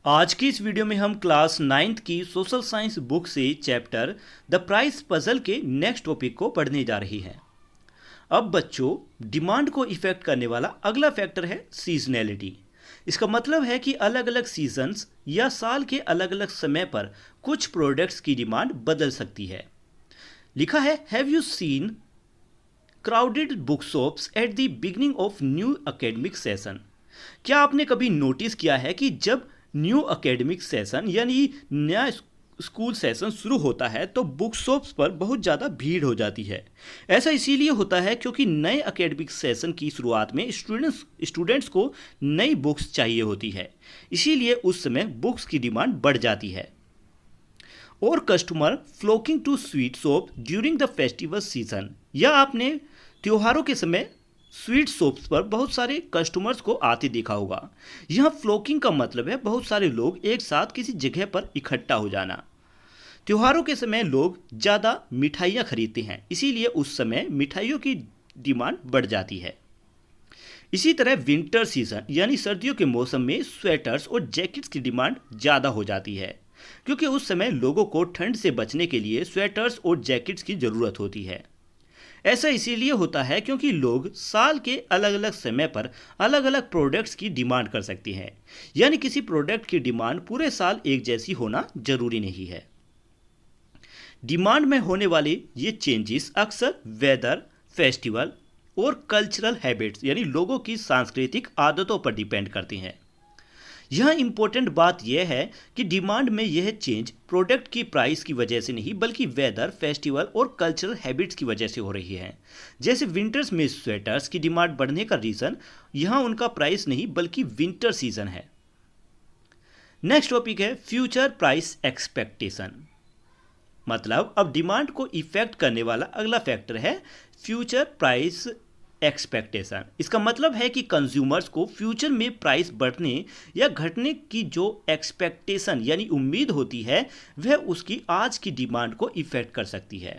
आज की इस वीडियो में हम क्लास 9th की सोशल साइंस बुक से चैप्टर द प्राइस पजल के नेक्स्ट टॉपिक को पढ़ने जा रही हैं। अब बच्चों, डिमांड को इफेक्ट करने वाला अगला फैक्टर है सीजनैलिटी। इसका मतलब है कि अलग अलग सीजन्स या साल के अलग अलग समय पर कुछ प्रोडक्ट्स की डिमांड बदल सकती है। लिखा है, have you seen crowded book shops at the beginning of new academic session. क्या आपने कभी नोटिस किया है कि जब न्यू एकेडमिक सेशन यानी नया स्कूल सेशन शुरू होता है तो बुक शॉप्स पर बहुत ज़्यादा भीड़ हो जाती है। ऐसा इसीलिए होता है क्योंकि नए एकेडमिक सेशन की शुरुआत में स्टूडेंट्स को नई बुक्स चाहिए होती है, इसीलिए उस समय बुक्स की डिमांड बढ़ जाती है। और customer flocking to sweet shop during the festival season, या आपने त्योहारों के समय स्वीट शॉप्स पर बहुत सारे कस्टमर्स को आते देखा होगा। यहाँ फ्लोकिंग का मतलब है बहुत सारे लोग एक साथ किसी जगह पर इकट्ठा हो जाना। त्योहारों के समय लोग ज़्यादा मिठाइयाँ खरीदते हैं, इसीलिए उस समय मिठाइयों की डिमांड बढ़ जाती है। इसी तरह विंटर सीजन यानी सर्दियों के मौसम में स्वेटर्स और जैकेट्स की डिमांड ज़्यादा हो जाती है, क्योंकि उस समय लोगों को ठंड से बचने के लिए स्वेटर्स और जैकेट्स की ज़रूरत होती है। ऐसा इसीलिए होता है क्योंकि लोग साल के अलग अलग समय पर अलग अलग प्रोडक्ट्स की डिमांड कर सकते हैं, यानी किसी प्रोडक्ट की डिमांड पूरे साल एक जैसी होना जरूरी नहीं है। डिमांड में होने वाले ये चेंजेस अक्सर वेदर, फेस्टिवल और कल्चरल हैबिट्स यानी लोगों की सांस्कृतिक आदतों पर डिपेंड करते हैं। यह इंपॉर्टेंट बात यह है कि डिमांड में यह चेंज प्रोडक्ट की प्राइस की वजह से नहीं बल्कि वेदर, फेस्टिवल और कल्चरल हैबिट्स की वजह से हो रही है। जैसे विंटर्स में स्वेटर्स की डिमांड बढ़ने का रीज़न यहाँ उनका प्राइस नहीं बल्कि विंटर सीजन है। नेक्स्ट टॉपिक है फ्यूचर प्राइस एक्सपेक्टेशन। मतलब अब डिमांड को इफेक्ट करने वाला अगला फैक्टर है फ्यूचर प्राइस एक्सपेक्टेशन। इसका मतलब है कि कंज्यूमर्स को फ्यूचर में प्राइस बढ़ने या घटने की जो एक्सपेक्टेशन यानी उम्मीद होती है वह उसकी आज की डिमांड को इफेक्ट कर सकती है।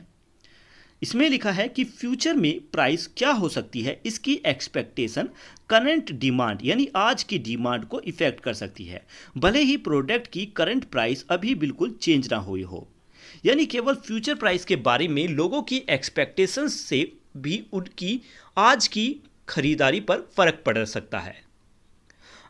इसमें लिखा है कि फ्यूचर में प्राइस क्या हो सकती है, इसकी एक्सपेक्टेशन करंट डिमांड यानी आज की डिमांड को इफेक्ट कर सकती है, भले ही प्रोडक्ट की करंट प्राइस अभी बिल्कुल चेंज ना हुई हो। यानी केवल फ्यूचर प्राइस के बारे में लोगों की एक्सपेक्टेशंस से भी उनकी आज की खरीदारी पर फर्क पड़ सकता है।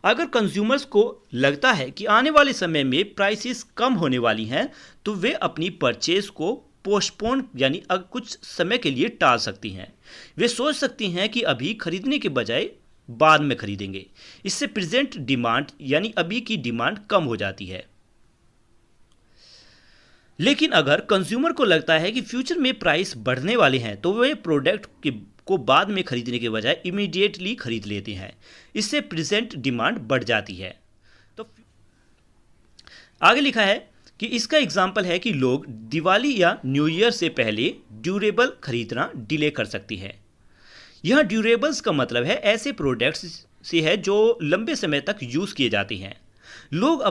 अगर कंज्यूमर्स को लगता है कि आने वाले समय में प्राइसेस कम होने वाली हैं तो वे अपनी परचेज को पोस्टपोन यानी कुछ समय के लिए टाल सकती हैं। वे सोच सकती हैं कि अभी खरीदने के बजाय बाद में खरीदेंगे। इससे प्रेजेंट डिमांड यानी अभी की डिमांड कम हो जाती है। लेकिन अगर कंज्यूमर को लगता है कि फ्यूचर में प्राइस बढ़ने वाले हैं तो वे प्रोडक्ट को बाद में खरीदने के बजाय इमीडिएटली खरीद लेते हैं। इससे प्रेजेंट डिमांड बढ़ जाती है। तो आगे लिखा है कि इसका एग्जाम्पल है कि लोग दिवाली या न्यू ईयर से पहले ड्यूरेबल खरीदना डिले कर सकती है। यह ड्यूरेबल्स का मतलब है ऐसे प्रोडक्ट्स से है जो लंबे समय तक यूज़ किए जाते हैं। लोग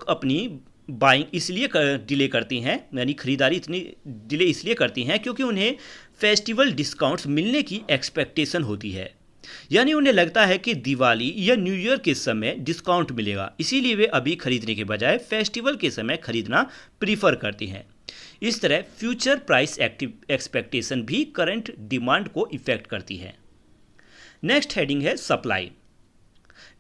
अपनी बाइंग इसलिए डिले करती हैं, यानी खरीदारी इतनी डिले इसलिए करती हैं क्योंकि उन्हें फेस्टिवल डिस्काउंट्स मिलने की एक्सपेक्टेशन होती है। यानी उन्हें लगता है कि दिवाली या न्यू ईयर के समय डिस्काउंट मिलेगा, इसीलिए वे अभी खरीदने के बजाय फेस्टिवल के समय खरीदना प्रीफर करती हैं। इस तरह फ्यूचर प्राइस एक्सपेक्टेशन भी करंट डिमांड को इफेक्ट करती है। नेक्स्ट हेडिंग है सप्लाई।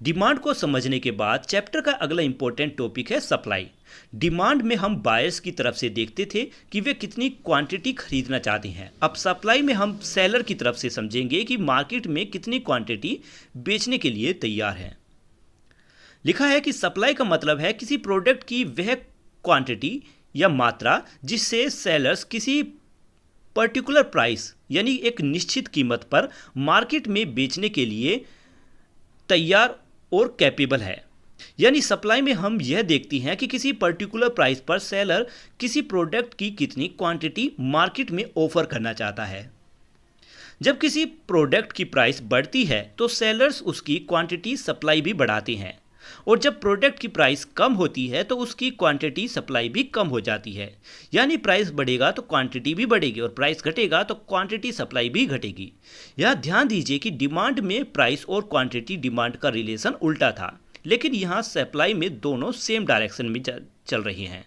डिमांड को समझने के बाद चैप्टर का अगला इंपॉर्टेंट टॉपिक है सप्लाई। डिमांड में हम बायर्स की तरफ से देखते थे कि वे कितनी क्वांटिटी खरीदना चाहते हैं। अब सप्लाई में हम सेलर की तरफ से समझेंगे कि मार्केट में कितनी क्वांटिटी बेचने के लिए तैयार है। लिखा है कि सप्लाई का मतलब है किसी प्रोडक्ट की वह क्वांटिटी या मात्रा जिससे सेलर्स किसी पर्टिकुलर प्राइस यानी एक निश्चित कीमत पर मार्केट में बेचने के लिए तैयार और कैपेबल है। यानी सप्लाई में हम यह देखती हैं कि किसी पर्टिकुलर प्राइस पर सेलर किसी प्रोडक्ट की कितनी क्वांटिटी मार्केट में ऑफर करना चाहता है। जब किसी प्रोडक्ट की प्राइस बढ़ती है तो सेलर्स उसकी क्वांटिटी सप्लाई भी बढ़ाते हैं। और जब प्रोडक्ट की प्राइस कम होती है तो उसकी क्वांटिटी सप्लाई भी कम हो जाती है। यानी प्राइस बढ़ेगा तो क्वांटिटी भी बढ़ेगी और प्राइस घटेगा तो क्वांटिटी सप्लाई भी घटेगी। यह ध्यान दीजिए कि डिमांड में प्राइस और क्वांटिटी डिमांड का रिलेशन उल्टा था, लेकिन यहाँ सप्लाई में दोनों सेम डायरेक्शन में चल रही हैं।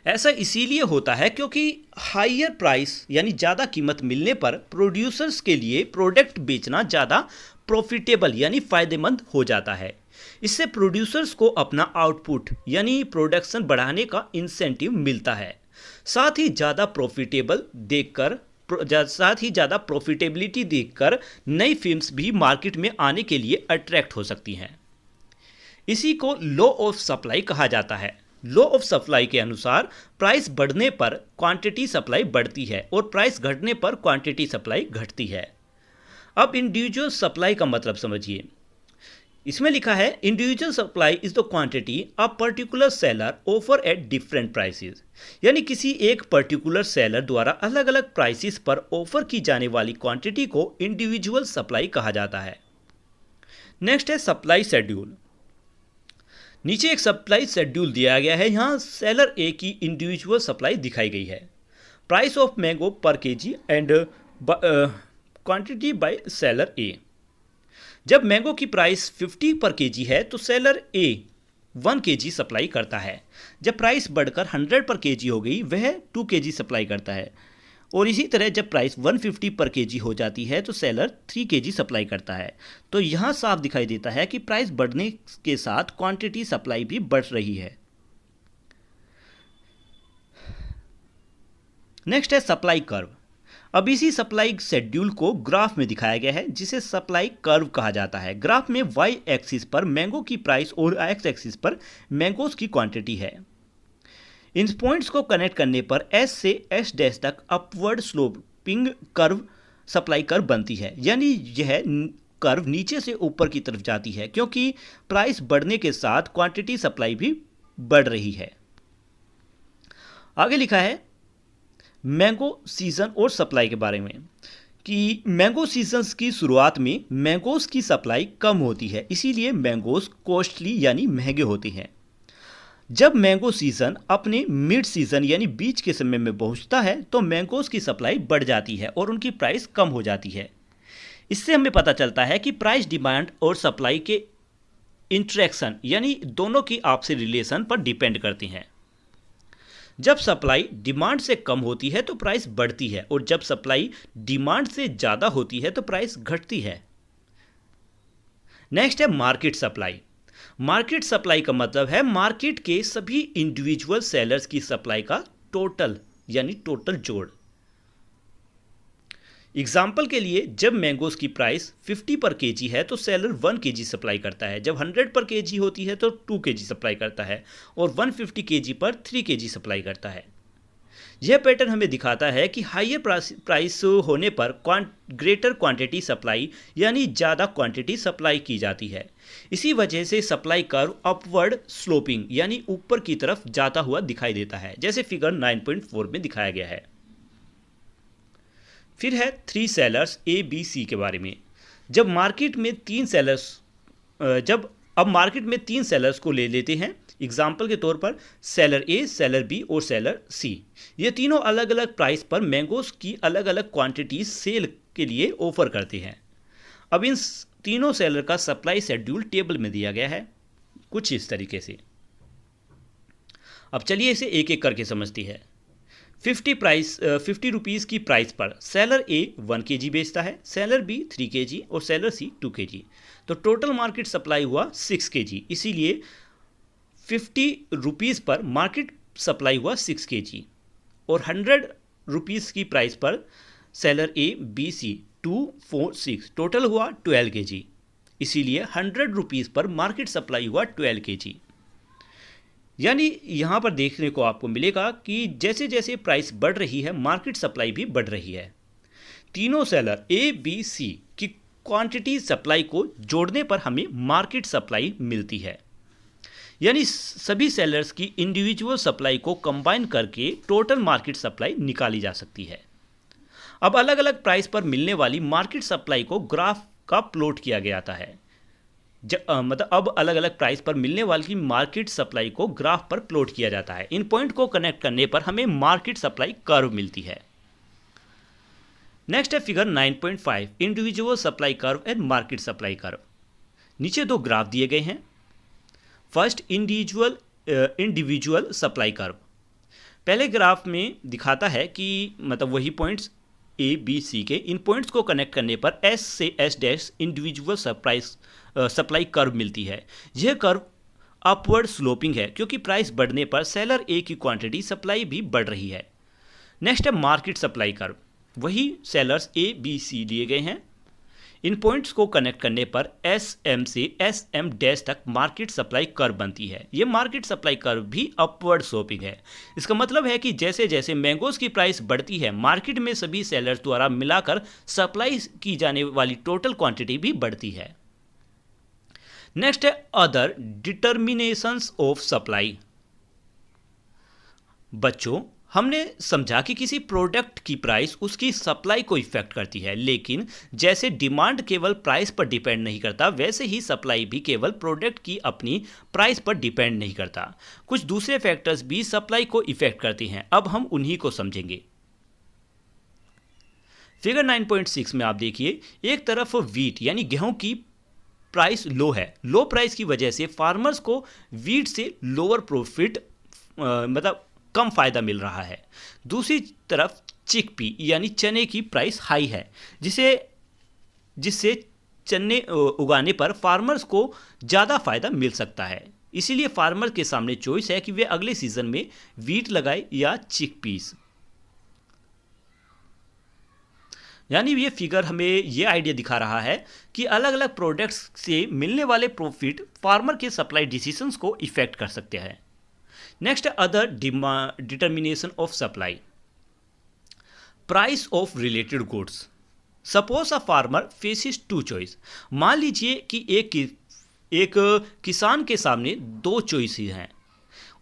ऐसा इसीलिए होता है क्योंकि हायर प्राइस यानी ज़्यादा कीमत मिलने पर प्रोड्यूसर्स के लिए प्रोडक्ट बेचना ज़्यादा प्रॉफिटेबल यानी फ़ायदेमंद हो जाता है। इससे प्रोड्यूसर्स को अपना आउटपुट यानी प्रोडक्शन बढ़ाने का इंसेंटिव मिलता है। साथ ही ज़्यादा प्रॉफिटेबिलिटी देखकर नई फिल्म्स भी मार्केट में आने के लिए अट्रैक्ट हो सकती हैं। इसी को लॉ ऑफ सप्लाई कहा जाता है। लॉ ऑफ सप्लाई के अनुसार प्राइस बढ़ने पर क्वांटिटी सप्लाई बढ़ती है और प्राइस घटने पर क्वांटिटी सप्लाई घटती है। अब इंडिविजुअल सप्लाई का मतलब समझिए। इसमें लिखा है individual supply is the quantity a particular seller offer at different prices. यानी किसी एक पर्टिकुलर सेलर द्वारा अलग अलग प्राइसेस पर ऑफर की जाने वाली क्वांटिटी को इंडिविजुअल सप्लाई कहा जाता है। नेक्स्ट है सप्लाई शेड्यूल। नीचे एक सप्लाई शेड्यूल दिया गया है। यहाँ सेलर ए की इंडिविजुअल सप्लाई दिखाई गई है। Price of mango per KG and quantity by seller A. जब मैंगो की प्राइस 50 पर केजी है तो सेलर ए 1 केजी सप्लाई करता है। जब प्राइस बढ़कर 100 पर केजी हो गई वह 2 केजी सप्लाई करता है। और इसी तरह जब प्राइस 150 पर केजी हो जाती है तो सेलर 3 केजी सप्लाई करता है। तो यहाँ साफ दिखाई देता है कि प्राइस बढ़ने के साथ क्वांटिटी सप्लाई भी बढ़ रही है। नेक्स्ट है सप्लाई कर्व। अब इसी सप्लाई शेड्यूल को ग्राफ में दिखाया गया है जिसे सप्लाई कर्व कहा जाता है। ग्राफ में वाई एक्सिस पर मैंगो की प्राइस और एक्स एक्सिस पर मैंगोज की क्वांटिटी है। इन पॉइंट्स को कनेक्ट करने पर एस से एस डैश तक upward sloping curve supply curve बनती है। यानी यह कर्व नीचे से ऊपर की तरफ जाती है क्योंकि प्राइस बढ़ने के साथ क्वांटिटी सप्लाई भी बढ़ रही है। आगे लिखा है मैंगो सीजन और सप्लाई के बारे में कि मैंगो सीजन्स की शुरुआत में मैंगोज की सप्लाई कम होती है, इसीलिए मैंगोज कॉस्टली यानी महंगे होते हैं। जब मैंगो सीजन अपने मिड सीजन यानी बीच के समय में पहुंचता है तो मैंगोज की सप्लाई बढ़ जाती है और उनकी प्राइस कम हो जाती है। इससे हमें पता चलता है कि प्राइस डिमांड और सप्लाई के इंटरेक्शन यानी दोनों की आपसी रिलेशन पर डिपेंड करती हैं। जब सप्लाई डिमांड से कम होती है तो प्राइस बढ़ती है और जब सप्लाई डिमांड से ज़्यादा होती है तो प्राइस घटती है। नेक्स्ट है मार्केट सप्लाई। मार्केट सप्लाई का मतलब है मार्केट के सभी इंडिविजुअल सेलर्स की सप्लाई का टोटल यानी टोटल जोड़। एग्जाम्पल के लिए जब मैंगोज की प्राइस 50 पर केजी है तो सेलर 1 केजी सप्लाई करता है। जब 100 पर केजी होती है तो 2 केजी सप्लाई करता है और 150 केजी पर 3 केजी सप्लाई करता है। यह पैटर्न हमें दिखाता है कि हायर प्राइस होने पर ग्रेटर क्वांटिटी सप्लाई यानी ज़्यादा क्वांटिटी सप्लाई की जाती है। इसी वजह से सप्लाई कर्व अपवर्ड स्लोपिंग यानी ऊपर की तरफ जाता हुआ दिखाई देता है, जैसे फिगर 9.4 में दिखाया गया है। फिर है 3 सेलर्स ए बी सी के बारे में। जब मार्केट में 3 सेलर्स को ले लेते हैं, एग्जाम्पल के तौर पर सेलर ए, सेलर बी और सेलर सी। ये तीनों अलग अलग प्राइस पर मैंगोज की अलग अलग क्वांटिटी सेल के लिए ऑफर करते हैं। अब इन तीनों सेलर का सप्लाई शेड्यूल टेबल में दिया गया है कुछ इस तरीके से। अब चलिए इसे एक एक करके समझते हैं। 50 रुपीज़ की प्राइस पर सेलर ए 1 केजी बेचता है, सेलर बी 3 केजी और सेलर सी 2 केजी। तो टोटल मार्केट सप्लाई हुआ 6 केजी। इसीलिए 50 रुपीज़ पर मार्केट सप्लाई हुआ 6 केजी और 100 रुपीज़ की प्राइस पर seller A B C 2 4 6 total हुआ 12 केजी। इसीलिए 100 रुपीज़ पर मार्केट सप्लाई हुआ 12 केजी। यानी यहाँ पर देखने को आपको मिलेगा कि जैसे जैसे प्राइस बढ़ रही है मार्केट सप्लाई भी बढ़ रही है। तीनों सेलर ए बी सी की क्वांटिटी सप्लाई को जोड़ने पर हमें मार्केट सप्लाई मिलती है। यानी सभी सेलर्स की इंडिविजुअल सप्लाई को कंबाइन करके टोटल मार्केट सप्लाई निकाली जा सकती है। अब अलग अलग प्राइस पर मिलने वाली मार्केट सप्लाई को ग्राफ का प्लॉट किया गया है। मतलब अब अलग अलग प्राइस पर मिलने वाली मार्केट सप्लाई को ग्राफ पर प्लॉट किया जाता है। इन पॉइंट को कनेक्ट करने पर हमें मार्केट सप्लाई कर्व मिलती है। नेक्स्ट है figure 9.5 individual supply curve and market supply curve. नीचे दो ग्राफ दिए गए हैं। First individual supply curve. पहले ग्राफ में दिखाता है कि मतलब वही पॉइंट्स ए बी सी के, इन पॉइंट्स को कनेक्ट करने पर एस से S dash individual supply curve मिलती है। यह कर्व अपवर्ड स्लोपिंग है क्योंकि प्राइस बढ़ने पर सेलर ए की क्वांटिटी सप्लाई भी बढ़ रही है। नेक्स्ट है मार्केट सप्लाई कर्व। वही सेलर्स ए बी सी लिए गए हैं। इन पॉइंट्स को कनेक्ट करने पर एस एम से एस एम डैश तक मार्केट सप्लाई कर्व बनती है। ये मार्केट सप्लाई कर्व भी अपवर्ड स्लोपिंग है। इसका मतलब है कि जैसे जैसे मैंगोज की प्राइस बढ़ती है, मार्केट में सभी सेलर्स द्वारा मिलाकर सप्लाई की जाने वाली टोटल क्वांटिटी भी बढ़ती है। नेक्स्ट है अदर डिटर्मिनेशंस ऑफ सप्लाई। बच्चों, हमने समझा कि किसी प्रोडक्ट की प्राइस उसकी सप्लाई को इफेक्ट करती है, लेकिन जैसे डिमांड केवल प्राइस पर डिपेंड नहीं करता, वैसे ही सप्लाई भी केवल प्रोडक्ट की अपनी प्राइस पर डिपेंड नहीं करता। कुछ दूसरे फैक्टर्स भी सप्लाई को इफेक्ट करते हैं। अब हम उन्हीं को समझेंगे। फिगर 9.6 में आप देखिए, एक तरफ वीट यानी गेहूं की प्राइस लो है। लो प्राइस की वजह से फार्मर्स को वीट से लोअर प्रॉफिट मतलब कम फायदा मिल रहा है। दूसरी तरफ चिकपी यानी चने की प्राइस हाई है, जिससे चने उगाने पर फार्मर्स को ज़्यादा फायदा मिल सकता है। इसीलिए फार्मर के सामने चॉइस है कि वे अगले सीजन में वीट लगाए या चिकपीस। यानी ये फिगर हमें ये आइडिया दिखा रहा है कि अलग अलग प्रोडक्ट्स से मिलने वाले प्रॉफिट फार्मर के सप्लाई डिसीजंस को इफेक्ट कर सकते हैं। Next other determination of supply. Price of related goods. Suppose a farmer faces two choice. मान लीजिए कि एक किसान के सामने दो चॉइसेस हैं।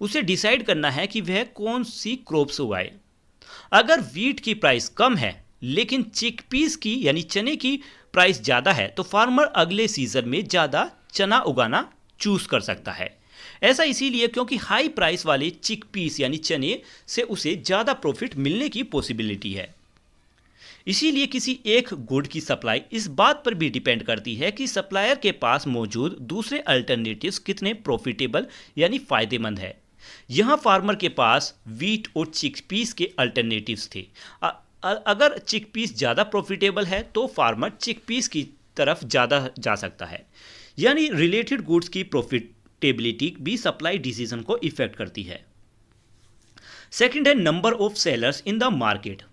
उसे डिसाइड करना है कि वह कौन सी क्रॉप्स उगाए। अगर वीट की प्राइस कम है लेकिन चिकपीस की यानी चने की प्राइस ज़्यादा है, तो फार्मर अगले सीजन में ज़्यादा चना उगाना चूज कर सकता है। ऐसा इसीलिए क्योंकि हाई प्राइस वाले चिकपीस यानी चने से उसे ज़्यादा प्रॉफिट मिलने की पॉसिबिलिटी है। इसीलिए किसी एक गुड की सप्लाई इस बात पर भी डिपेंड करती है कि सप्लायर के पास मौजूद दूसरे अल्टरनेटिव्स कितने प्रॉफिटेबल यानी फ़ायदेमंद है। यहाँ फार्मर के पास वीट और चिकपीस के अल्टरनेटिव्स थे। अगर चिकपीस ज़्यादा प्रॉफिटेबल है तो फार्मर चिकपीस की तरफ ज़्यादा जा सकता है। यानी रिलेटेड गुड्स की प्रॉफिटेबिलिटी भी सप्लाई डिसीजन को इफेक्ट करती है। सेकंड है number of sellers in the market.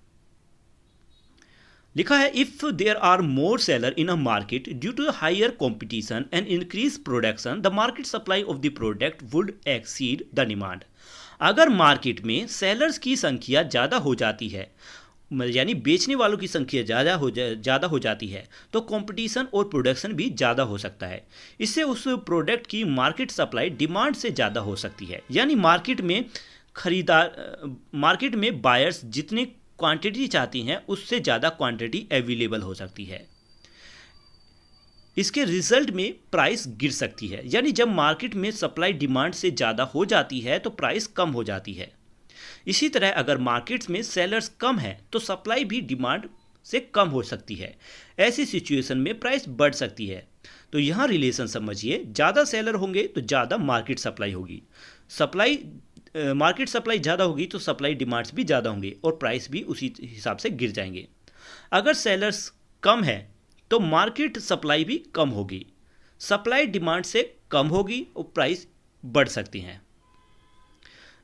लिखा है if there are more seller in a market due to higher competition and increase production the market supply of the product would exceed the demand. अगर market में sellers की संख्या ज़्यादा हो जाती है, यानी बेचने वालों की संख्या ज़्यादा हो जाती है, तो कंपटीशन और प्रोडक्शन भी ज़्यादा हो सकता है। इससे उस प्रोडक्ट की मार्केट सप्लाई डिमांड से ज़्यादा हो सकती है। यानी मार्केट में बायर्स जितने क्वांटिटी चाहती हैं उससे ज़्यादा क्वांटिटी अवेलेबल हो सकती है। इसके रिजल्ट में प्राइस गिर सकती है। यानी जब मार्केट में सप्लाई डिमांड से ज़्यादा हो जाती है तो प्राइस कम हो जाती है। इसी तरह अगर मार्केट्स में सेलर्स कम है तो सप्लाई भी डिमांड से कम हो सकती है। ऐसी सिचुएशन में प्राइस बढ़ सकती है। तो यहाँ रिलेशन समझिए, ज़्यादा सेलर होंगे तो ज़्यादा मार्केट सप्लाई होगी। मार्केट सप्लाई ज़्यादा होगी तो सप्लाई डिमांड्स भी ज़्यादा होंगे और प्राइस भी उसी हिसाब से गिर जाएंगे। अगर सेलर्स कम है तो मार्केट सप्लाई भी कम होगी, सप्लाई डिमांड से कम होगी और प्राइस बढ़ सकती हैं।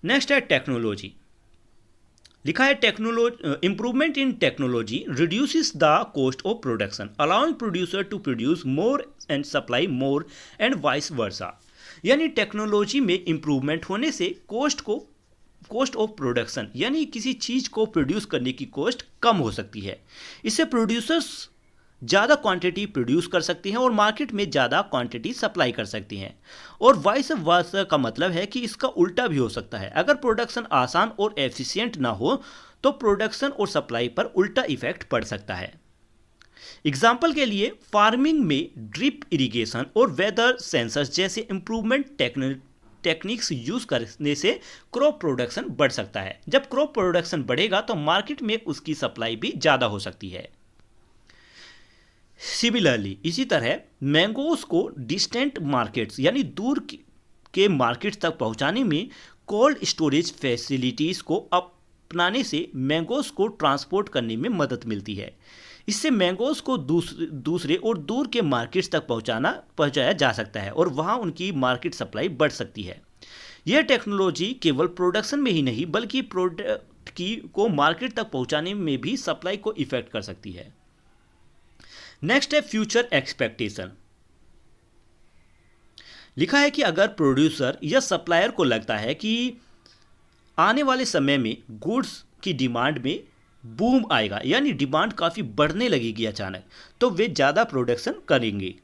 नेक्स्ट है टेक्नोलॉजी। लिखा है improvement in technology reduces the cost of production allowing producer to produce more and supply more and vice versa. यानी टेक्नोलॉजी में इम्प्रूवमेंट होने से कॉस्ट ऑफ प्रोडक्शन यानी किसी चीज़ को प्रोड्यूस करने की कॉस्ट कम हो सकती है। इससे प्रोड्यूसर्स ज़्यादा क्वांटिटी प्रोड्यूस कर सकती हैं और मार्केट में ज़्यादा क्वांटिटी सप्लाई कर सकती हैं। और वाइस वर्सा का मतलब है कि इसका उल्टा भी हो सकता है। अगर प्रोडक्शन आसान और एफिशिएंट ना हो तो प्रोडक्शन और सप्लाई पर उल्टा इफेक्ट पड़ सकता है। एग्जाम्पल के लिए फार्मिंग में ड्रिप इरिगेशन और वेदर सेंसर्स जैसे इंप्रूवमेंट टेक्निक्स यूज करने से क्रॉप प्रोडक्शन बढ़ सकता है। जब क्रॉप प्रोडक्शन बढ़ेगा तो मार्केट में उसकी सप्लाई भी ज़्यादा हो सकती है। सिमिलरली इसी तरह मैंगोज को डिस्टेंट मार्केट्स यानी दूर के मार्केट्स तक पहुंचाने में कोल्ड स्टोरेज फैसिलिटीज़ को अपनाने से मैंगोज को ट्रांसपोर्ट करने में मदद मिलती है। इससे मैंगोज को दूसरे और दूर के मार्केट्स तक पहुंचाया जा सकता है और वहां उनकी मार्केट सप्लाई बढ़ सकती है। यह टेक्नोलॉजी केवल प्रोडक्शन में ही नहीं बल्कि प्रोडक्ट को मार्केट तक पहुंचाने में भी सप्लाई को इफेक्ट कर सकती है। नेक्स्ट है फ्यूचर एक्सपेक्टेशन। लिखा है कि अगर प्रोड्यूसर या सप्लायर को लगता है कि आने वाले समय में गुड्स की डिमांड में बूम आएगा यानी डिमांड काफ़ी बढ़ने लगेगी अचानक, तो वे ज़्यादा प्रोडक्शन करेंगे।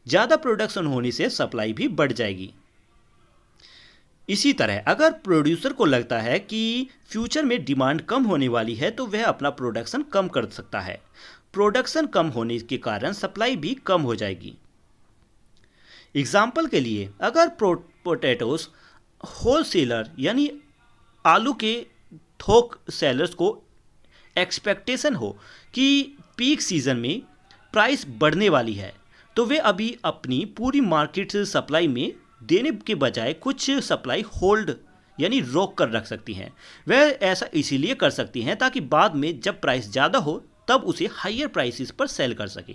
ज़्यादा प्रोडक्शन होने से सप्लाई भी बढ़ जाएगी। इसी तरह अगर प्रोड्यूसर को लगता है कि फ्यूचर में डिमांड कम होने वाली है तो वह अपना प्रोडक्शन कम कर सकता है। प्रोडक्शन कम होने के कारण सप्लाई भी कम हो जाएगी। एग्जाम्पल के लिए अगर पोटैटोस होलसेलर यानी आलू के थोक सेलर्स को एक्सपेक्टेशन हो कि पीक सीजन में प्राइस बढ़ने वाली है तो वे अभी अपनी पूरी मार्केट सप्लाई में देने के बजाय कुछ सप्लाई होल्ड यानी रोक कर रख सकती हैं। वह ऐसा इसीलिए कर सकती हैं ताकि बाद में जब प्राइस ज़्यादा हो तब उसे हायर प्राइसेस पर सेल कर सके।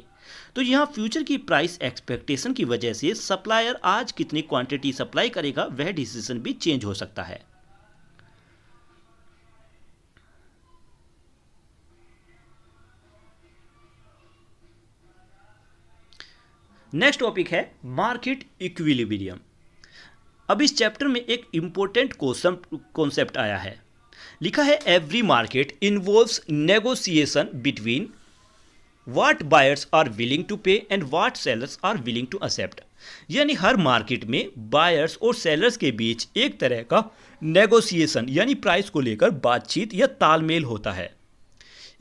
तो यहाँ फ्यूचर की प्राइस एक्सपेक्टेशन की वजह से सप्लायर आज कितनी क्वांटिटी सप्लाई करेगा वह डिसीजन भी चेंज हो सकता है। नेक्स्ट टॉपिक है मार्केट इक्विलिब्रियम। अब इस चैप्टर में एक इंपॉर्टेंट कॉन्सेप्ट आया है। लिखा है every market involves negotiation between what buyers are willing to pay and what sellers are willing to accept. यानी हर मार्केट में बायर्स और सेलर्स के बीच एक तरह का नेगोशिएशन यानी प्राइस को लेकर बातचीत या तालमेल होता है।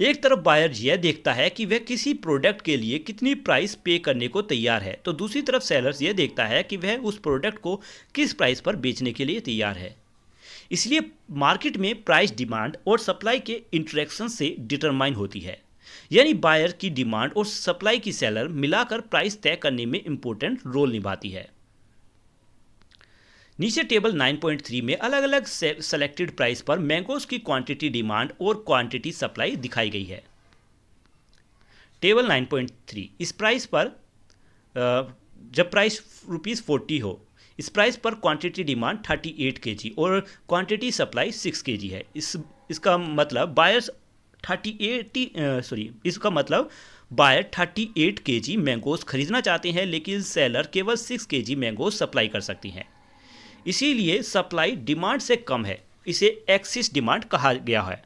एक तरफ बायर यह देखता है कि वह किसी प्रोडक्ट के लिए कितनी प्राइस पे करने को तैयार है, तो दूसरी तरफ सेलर्स यह देखता है कि वह उस प्रोडक्ट को किस प्राइस पर बेचने के लिए तैयार है। इसलिए मार्केट में प्राइस डिमांड और सप्लाई के इंटरेक्शन से डिटरमाइन होती है। यानी बायर की डिमांड और सप्लाई की सेलर मिलाकर प्राइस तय करने में इंपॉर्टेंट रोल निभाती है। नीचे टेबल 9.3 में अलग अलग सेलेक्टेड प्राइस पर मैंगोज की क्वांटिटी डिमांड और क्वांटिटी सप्लाई दिखाई गई है। टेबल 9.3 इस प्राइस पर जब प्राइस ₹40 हो, इस प्राइस पर क्वांटिटी डिमांड 38 kg और क्वांटिटी सप्लाई 6 kg है। इसका मतलब बायर 38 kg मैंगोज खरीदना चाहते हैं लेकिन सेलर केवल 6 kg मैंगोज सप्लाई कर सकती हैं। इसीलिए सप्लाई डिमांड से कम है, इसे एक्सिस डिमांड कहा गया है।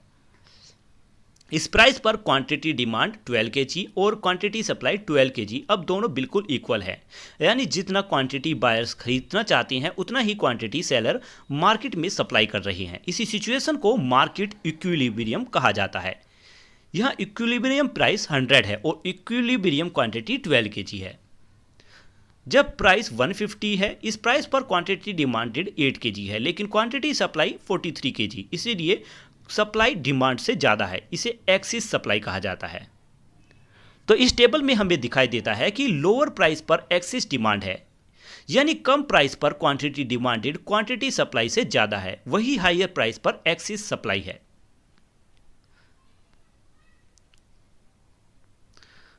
इस प्राइस पर क्वांटिटी डिमांड 12 kg और क्वांटिटी सप्लाई 12 kg अब दोनों बिल्कुल इक्वल है। यानी जितना क्वांटिटी बायर्स खरीदना चाहते हैं उतना ही क्वांटिटी सेलर मार्केट में सप्लाई कर रहे हैं। इसी सिचुएशन को मार्केट इक्विलिब्रियम कहा जाता है। यहाँ इक्विलिब्रियम प्राइस 100 है और इक्विलिब्रियम क्वांटिटी 12 kg है। जब प्राइस 150 है, इस प्राइस पर क्वांटिटी डिमांडेड 8 kg है लेकिन क्वांटिटी सप्लाई 43 kg, इसीलिए सप्लाई डिमांड से ज़्यादा है। इसे एक्सिस सप्लाई कहा जाता है। तो इस टेबल में हमें दिखाई देता है कि लोअर प्राइस पर एक्सिस डिमांड है, यानी कम प्राइस पर क्वांटिटी डिमांडेड क्वांटिटी सप्लाई से ज़्यादा है, वही हायर प्राइस पर एक्सिस सप्लाई है।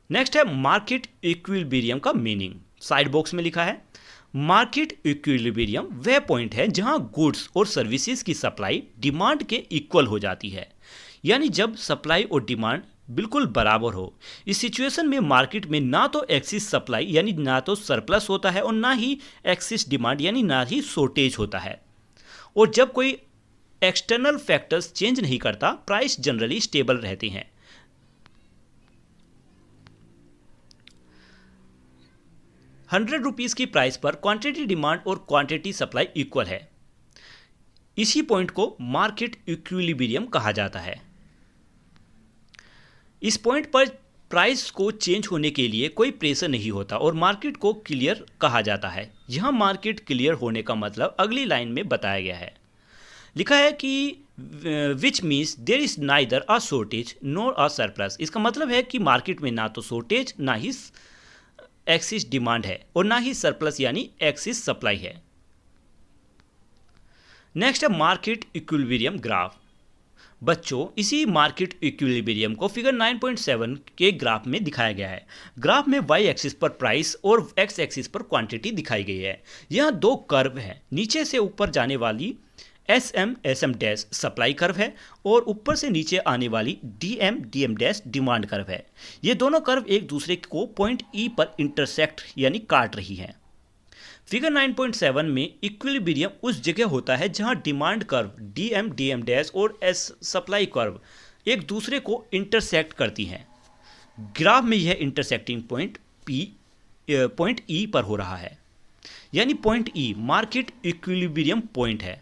नेक्स्ट है मार्केट इक्विलिब्रियम का मीनिंग। साइड बॉक्स में लिखा है मार्केट इक्विलिब्रियम वह पॉइंट है जहां गुड्स और सर्विसेज की सप्लाई डिमांड के इक्वल हो जाती है, यानी जब सप्लाई और डिमांड बिल्कुल बराबर हो। इस सिचुएशन में मार्केट में ना तो एक्सिस सप्लाई यानी ना तो सरप्लस होता है और ना ही एक्सिस डिमांड यानी ना ही शॉर्टेज होता है। और जब कोई एक्सटर्नल फैक्टर्स चेंज नहीं करता, प्राइस जनरली स्टेबल रहते हैं। ₹100 की प्राइस पर क्वांटिटी डिमांड और क्वांटिटी सप्लाई इक्वल है। इसी पॉइंट को मार्केट इक्विलिब्रियम कहा जाता है। इस पॉइंट पर प्राइस को चेंज होने के लिए कोई प्रेशर नहीं होता और मार्केट को क्लियर कहा जाता है। यहाँ मार्केट क्लियर होने का मतलब अगली लाइन में बताया गया है। लिखा है कि which means there is neither a shortage nor a surplus. इसका मतलब है कि मार्केट में ना तो शॉर्टेज ना ही एक्सिस डिमांड है और ना ही सरप्लस यानी एक्सिस सप्लाई है। नेक्स्ट है मार्केट इक्विलिब्रियम ग्राफ। बच्चों, इसी मार्केट इक्विलिब्रियम को फिगर 9.7 के ग्राफ में दिखाया गया है। ग्राफ में वाई एक्सिस पर प्राइस और एक्स एक्सिस पर क्वांटिटी दिखाई गई है। यहाँ दो कर्व हैं, नीचे से ऊपर जाने वाली SM डैश सप्लाई कर्व है और ऊपर से नीचे आने वाली DM डैश डिमांड कर्व है। ये दोनों कर्व एक दूसरे को पॉइंट E पर इंटरसेक्ट यानी काट रही हैं। फिगर 9.7 में इक्विलिब्रियम उस जगह होता है जहां डिमांड कर्व DM डैश और S सप्लाई कर्व एक दूसरे को इंटरसेक्ट करती हैं। ग्राफ में यह इंटरसेक्टिंग पॉइंट E पर हो रहा है, यानी point E market equilibrium point है।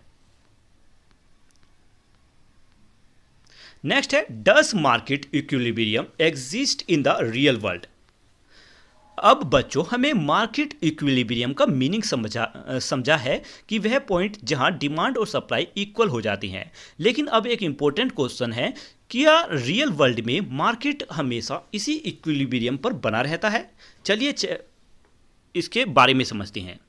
नेक्स्ट है does market equilibrium exist in the real world. अब बच्चों, हमें मार्केट इक्विलिब्रियम का मीनिंग समझा है कि वह पॉइंट जहां डिमांड और सप्लाई इक्वल हो जाती हैं। लेकिन अब एक इंपॉर्टेंट क्वेश्चन है, क्या रियल वर्ल्ड में मार्केट हमेशा इसी इक्विलिब्रियम पर बना रहता है? चलिए इसके बारे में समझते हैं।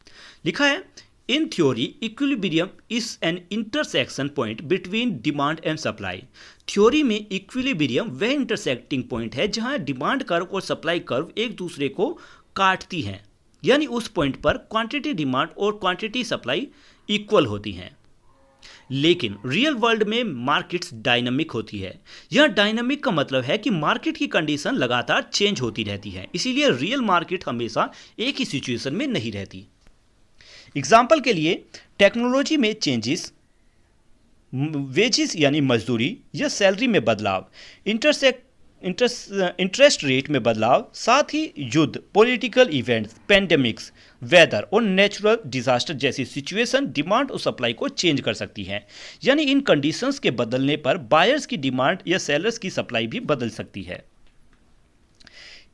लिखा है, in theory equilibrium is an intersection point between demand and supply. Theory में इक्विलिब्रियम वह इंटरसेक्टिंग पॉइंट है जहां डिमांड कर्व और सप्लाई कर्व एक दूसरे को काटती हैं, यानी उस पॉइंट पर क्वांटिटी डिमांड और क्वांटिटी सप्लाई इक्वल होती हैं। लेकिन रियल वर्ल्ड में मार्केट्स डायनामिक होती है। यह डायनामिक का मतलब है कि मार्केट की कंडीशन लगातार चेंज होती रहती है, इसीलिए रियल मार्केट हमेशा एक ही सिचुएशन में नहीं रहती। एग्जाम्पल के लिए, टेक्नोलॉजी में चेंजेस, वेजेस यानी मजदूरी या सैलरी में बदलाव, इंटरेस्ट रेट में बदलाव, साथ ही युद्ध, पॉलिटिकल इवेंट्स, पेंडेमिक्स, वेदर और नेचुरल डिजास्टर जैसी सिचुएशन डिमांड और सप्लाई को चेंज कर सकती हैं। यानी इन कंडीशंस के बदलने पर बायर्स की डिमांड या सेलर्स की सप्लाई भी बदल सकती है।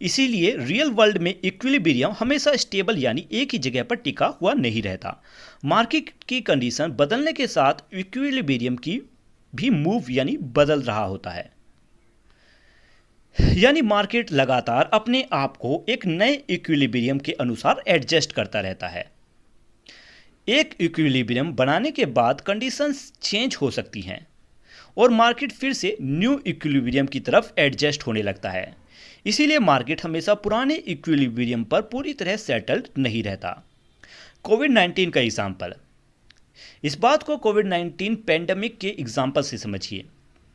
इसीलिए रियल वर्ल्ड में इक्विलिब्रियम हमेशा स्टेबल यानी एक ही जगह पर टिका हुआ नहीं रहता। मार्केट की कंडीशन बदलने के साथ इक्विलिब्रियम की भी मूव यानी बदल रहा होता है। यानी मार्केट लगातार अपने आप को एक नए इक्विलिब्रियम के अनुसार एडजस्ट करता रहता है। एक इक्विलिब्रियम बनाने के बाद कंडीशंस चेंज हो सकती हैं और मार्केट फिर से न्यू इक्विलिब्रियम की तरफ एडजस्ट होने लगता है। इसीलिए मार्केट हमेशा पुराने इक्विलिब्रियम पर पूरी तरह सेटल्ड नहीं रहता। कोविड-19 का एग्जाम्पल। इस बात को कोविड-19 पेंडेमिक के एग्जाम्पल से समझिए।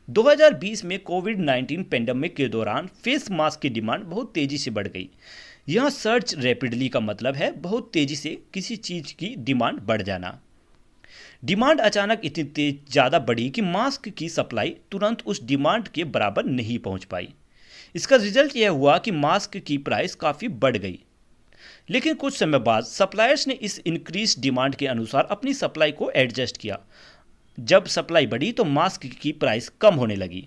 2020 में कोविड-19 पेंडेमिक के दौरान फेस मास्क की डिमांड बहुत तेज़ी से बढ़ गई। यह सर्च रैपिडली का मतलब है बहुत तेज़ी से किसी चीज़ की डिमांड बढ़ जाना। डिमांड अचानक इतनी ज़्यादा बढ़ी कि मास्क की सप्लाई तुरंत उस डिमांड के बराबर नहीं पहुंच पाई। इसका रिजल्ट यह हुआ कि मास्क की प्राइस काफ़ी बढ़ गई। लेकिन कुछ समय बाद सप्लायर्स ने इस इंक्रीज डिमांड के अनुसार अपनी सप्लाई को एडजस्ट किया। जब सप्लाई बढ़ी तो मास्क की प्राइस कम होने लगी।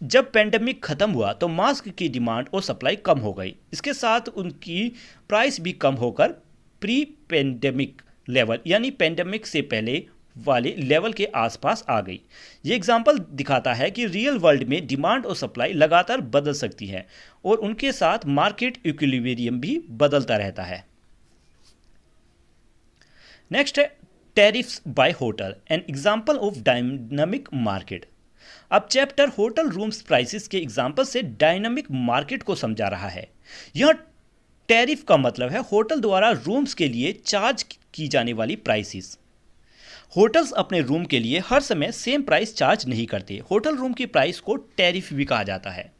जब पेंडेमिक खत्म हुआ तो मास्क की डिमांड और सप्लाई कम हो गई। इसके साथ उनकी प्राइस भी कम होकर प्री पेंडेमिक लेवल यानी पेंडेमिक से पहले वाले लेवल के आसपास आ गई। ये एग्जाम्पल दिखाता है कि रियल वर्ल्ड में डिमांड और सप्लाई लगातार बदल सकती है और उनके साथ मार्केट इक्विलिब्रियम भी बदलता रहता है। नेक्स्ट है tariffs by hotel, an example of dynamic market. अब चैप्टर होटल रूम्स प्राइसेस के एग्जाम्पल से डायनामिक मार्केट को समझा रहा है। यह टैरिफ का मतलब है होटल द्वारा रूम्स के लिए चार्ज की जाने वाली प्राइसेस। होटल्स अपने रूम के लिए हर समय सेम प्राइस चार्ज नहीं करते। होटल रूम की प्राइस को टैरिफ भी कहा जाता है।